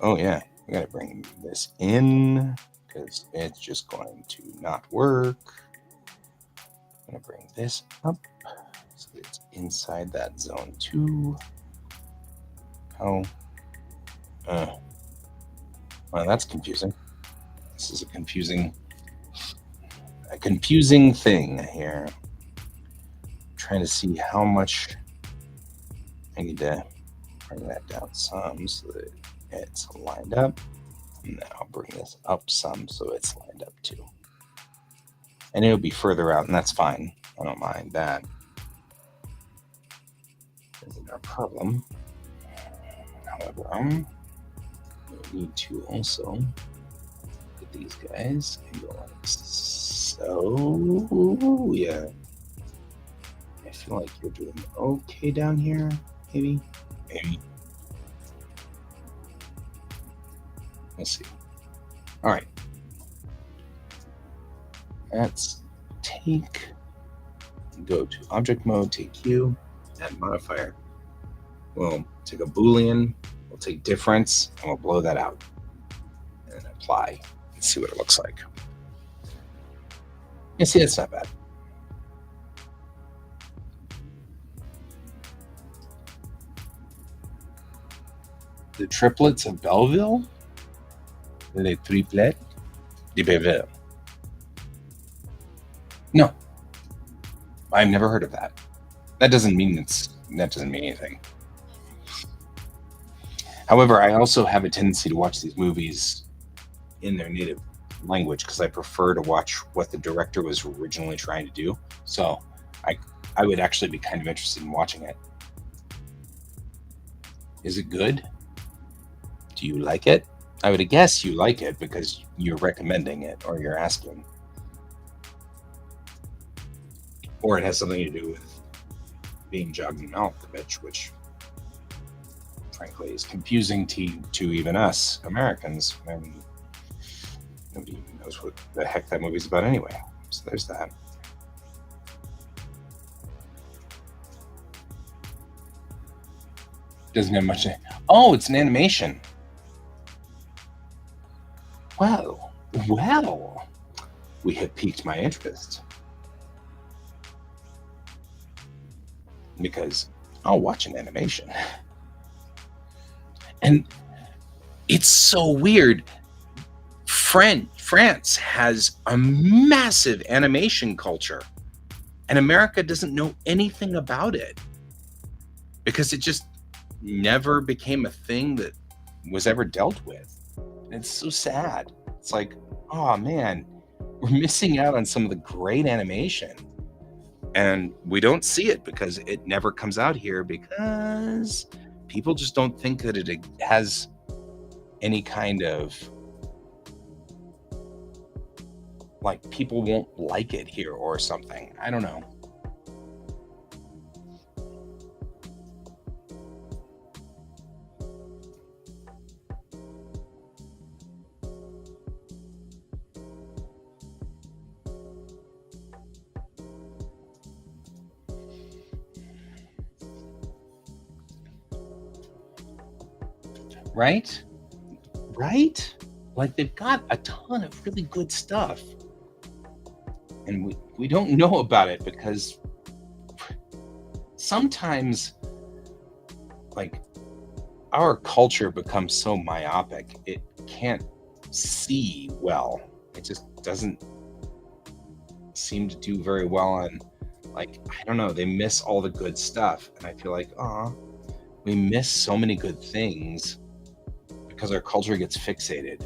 Oh yeah, we gotta bring this in because it's just going to not work. I'm gonna bring this up so it's inside that zone 2. Oh, well, that's confusing. This is a confusing thing here. I'm trying to see how much I need to bring that down some so that it's lined up. And then I'll bring this up some so it's lined up too. And it'll be further out, and that's fine. I don't mind that. Isn't our problem. However, we need to also look at these guys and go like so. Yeah. I feel like you're doing okay down here, maybe. Let's see. All right. Let's go to object mode, take Q, add modifier. We'll take a Boolean, we'll take difference, and we'll blow that out. And then apply and see what it looks like. You see, it's not bad. The triplets of Belleville? Les triplets de Belleville. No, I've never heard of that. That doesn't mean anything. However, I also have a tendency to watch these movies in their native language because I prefer to watch what the director was originally trying to do. So I would actually be kind of interested in watching it. Is it good? Do you like it? I would guess you like it because you're recommending it or you're asking. Or it has something to do with being Joggen Malkovich, which frankly is confusing to even us Americans. I mean, nobody even knows what the heck that movie's about anyway. So there's that. Doesn't have much. Oh, it's an animation. Well, we have piqued my interest. Because I'll watch an animation. And it's so weird. France has a massive animation culture, and America doesn't know anything about it because it just never became a thing that was ever dealt with. And it's so sad. It's like, oh man, we're missing out on some of the great animation. And we don't see it because it never comes out here because people just don't think that it has any kind of, like, people won't like it here or something. I don't know. Right? Right? Like, they've got a ton of really good stuff. And we don't know about it because sometimes, like, our culture becomes so myopic, it can't see well. It just doesn't seem to do very well on, like, I don't know, they miss all the good stuff. And I feel like, we miss so many good things because our culture gets fixated.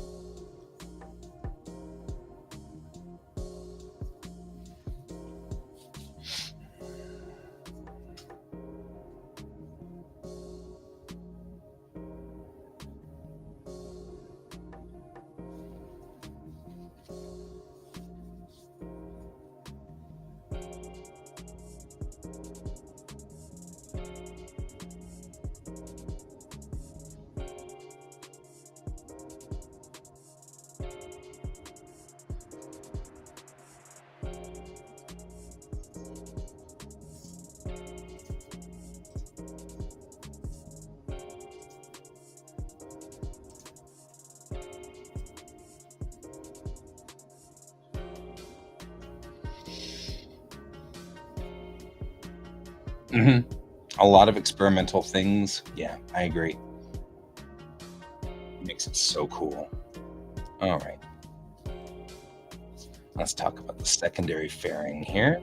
Mm-hmm. A lot of experimental things. Yeah, I agree. Makes it so cool. All right. Let's talk about the secondary fairing here.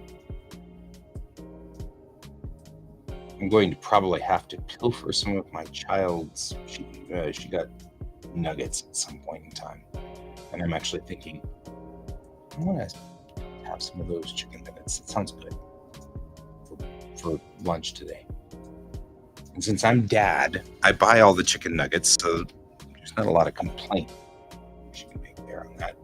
I'm going to probably have to pilfer some of my child's. She got nuggets at some point in time, and I'm actually thinking I want to have some of those chicken nuggets. It sounds good for lunch today. And since I'm dad, I buy all the chicken nuggets, so there's not a lot of complaint she can make there on that.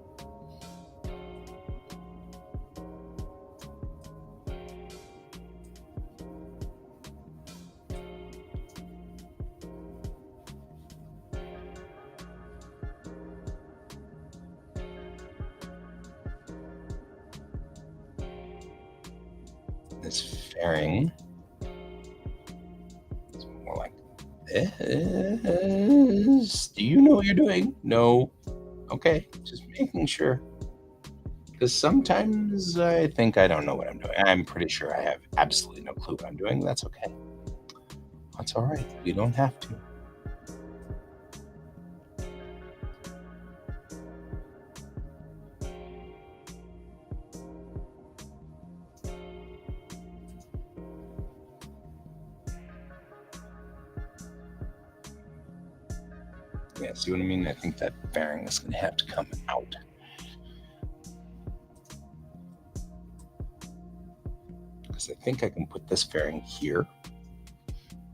This fairing is more like Do you know what you're doing? No. Okay, just making sure. Because sometimes I think I don't know what I'm doing. I'm pretty sure I have absolutely no clue what I'm doing. That's okay. That's all right. You don't have to. Yeah, see what I mean? I think that fairing is going to have to come out. Because I think I can put this fairing here.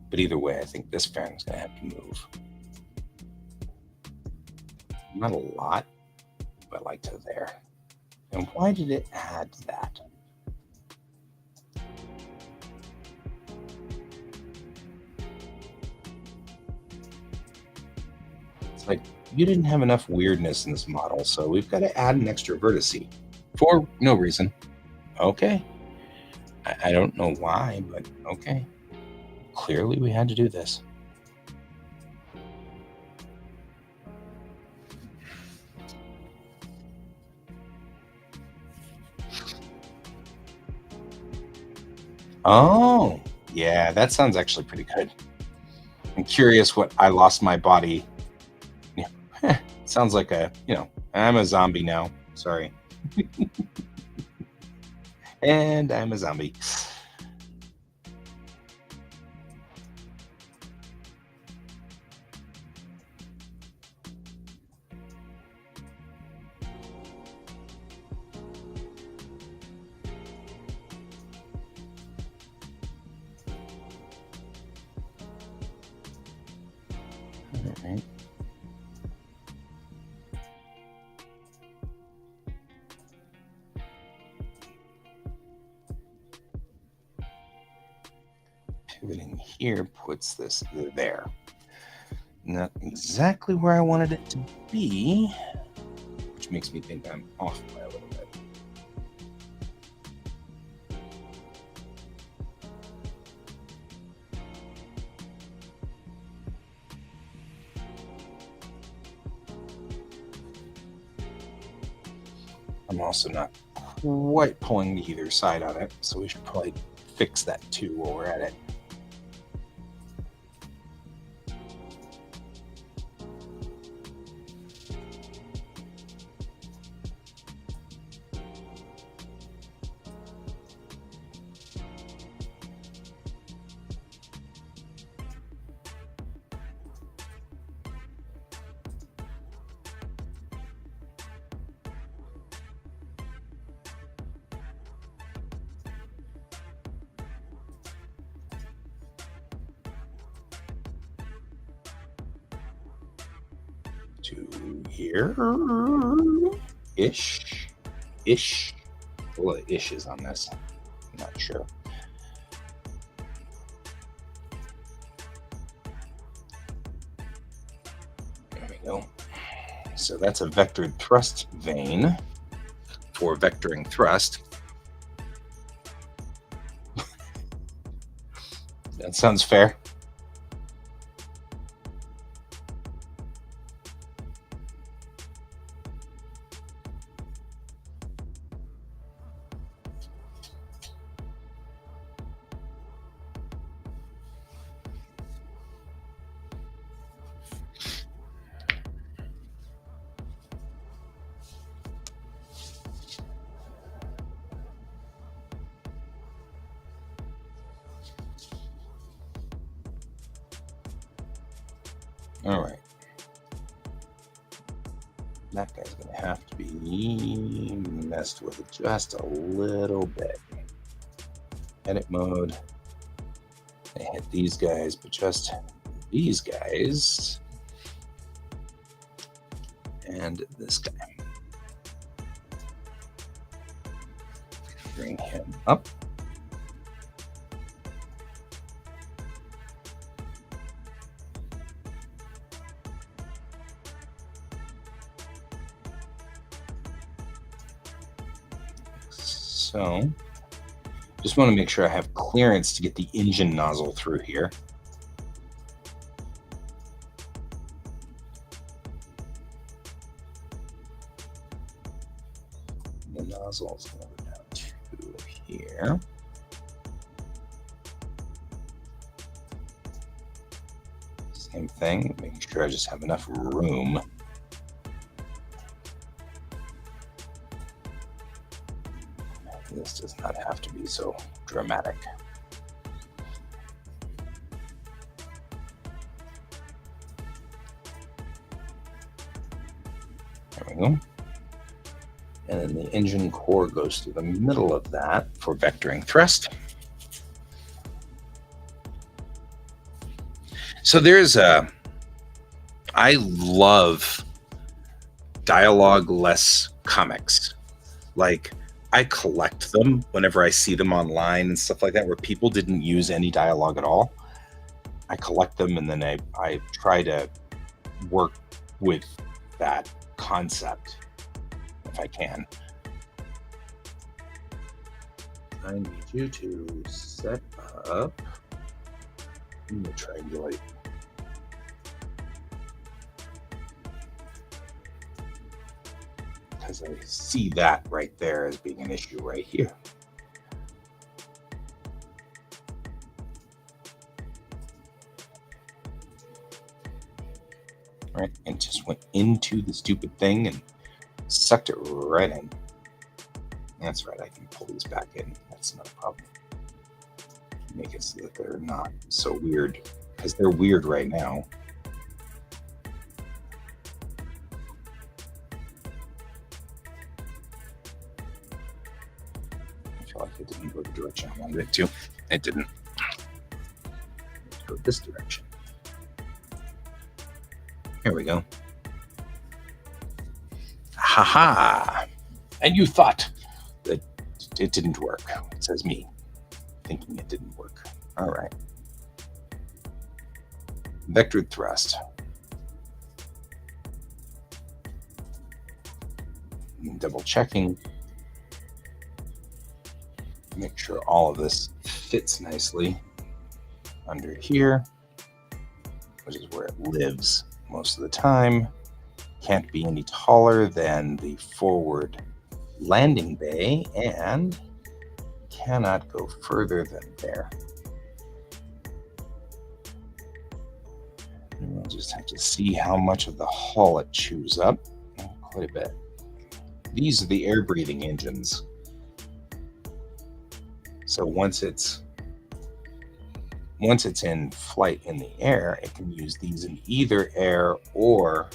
But either way, I think this fairing is going to have to move. Not a lot, but like to there. And why did it add that? It's like, you didn't have enough weirdness in this model, so we've got to add an extra vertice. For no reason. Okay. I don't know why, but okay. Clearly we had to do this. Oh, yeah, that sounds actually pretty good. I'm curious what I lost my body. Yeah, sounds like I'm a zombie now. Sorry. And I'm a zombie. All right. Pivoting here puts this there. Not exactly where I wanted it to be, which makes me think I'm off by a little bit. I'm also not quite pulling to either side on it, so we should probably fix that too while we're at it. To here ish. A lot of ishes on this. I'm not sure. There we go. So that's a vectored thrust vane for vectoring thrust. That sounds fair. All right. That guy's going to have to be messed with just a little bit. Edit mode. I hit these guys, but just these guys. And this guy. Bring him up. So, just want to make sure I have clearance to get the engine nozzle through here. here. Same thing, making sure I just have enough room. This does not have to be so dramatic. There we go. And then the engine core goes through the middle of that for vectoring thrust. So I love dialogue-less comics. Like, I collect them whenever I see them online and stuff like that, where people didn't use any dialogue at all. I collect them, and then I try to work with that concept if I can. I need you to set up. I'm going to triangulate. Because I see that right there as being an issue right here. Right, and just went into the stupid thing and sucked it right in. That's right, I can pull these back in. That's not a problem. Make it so that they're not so weird, because they're weird right now. I feel like it didn't go the direction I wanted it to. It didn't. Let's go this direction. Here we go. Haha! And you thought that it didn't work. It says me thinking it didn't work. All right. Vectored thrust. Double checking. Make sure all of this fits nicely under here, which is where it lives most of the time. Can't be any taller than the forward landing bay and cannot go further than there. And we'll just have to see how much of the hull it chews up. Quite a bit. These are the air breathing engines. So once it's in flight in the air, it can use these in either air or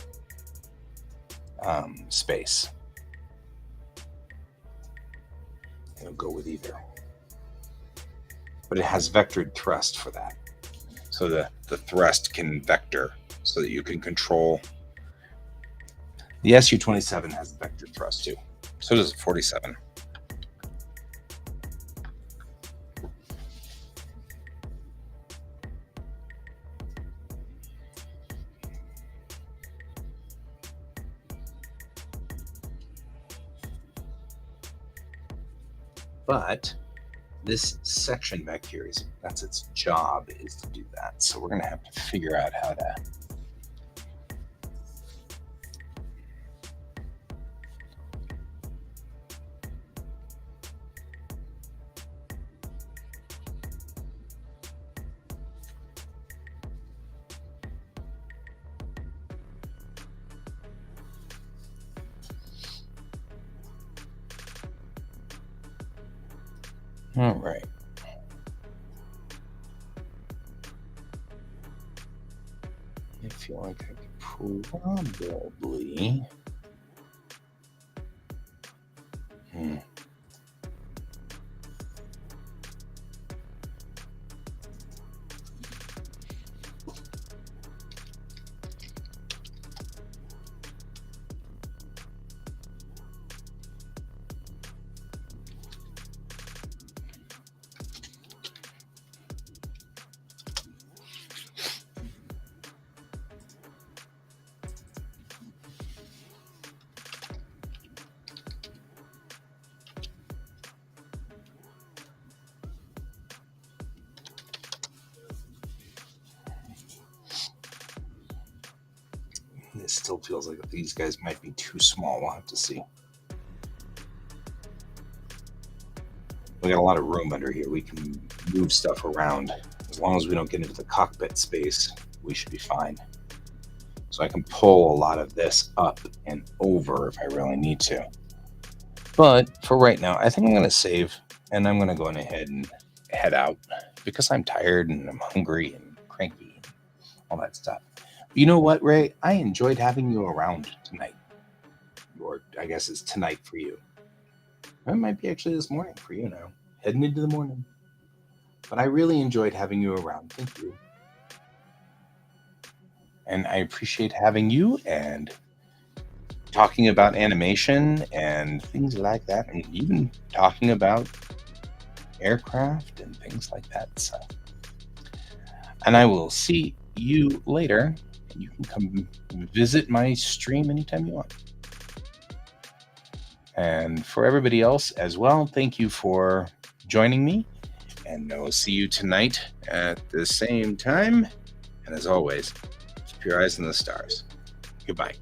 space. It'll go with either. But it has vectored thrust for that. So the thrust can vector so that you can control. The Su-27 has vector thrust too. So does the 47. But this section back here that's its job, is to do that. So we're going to have to figure out how to all right. I feel like I could probably this still feels like these guys might be too small. We'll have to see. We got a lot of room under here. We can move stuff around. As long as we don't get into the cockpit space, we should be fine. So I can pull a lot of this up and over if I really need to. But for right now, I think I'm going to save, and I'm going to go on ahead and head out because I'm tired and I'm hungry and cranky and all that stuff. You know what, Ray? I enjoyed having you around tonight. Or I guess it's tonight for you. It might be actually this morning for you now, heading into the morning. But I really enjoyed having you around. Thank you. And I appreciate having you and talking about animation and things like that, and even talking about aircraft and things like that. So, and I will see you later. And you can come visit my stream anytime you want. And for everybody else as well, thank you for joining me. And I will see you tonight at the same time. And as always, keep your eyes on the stars. Goodbye.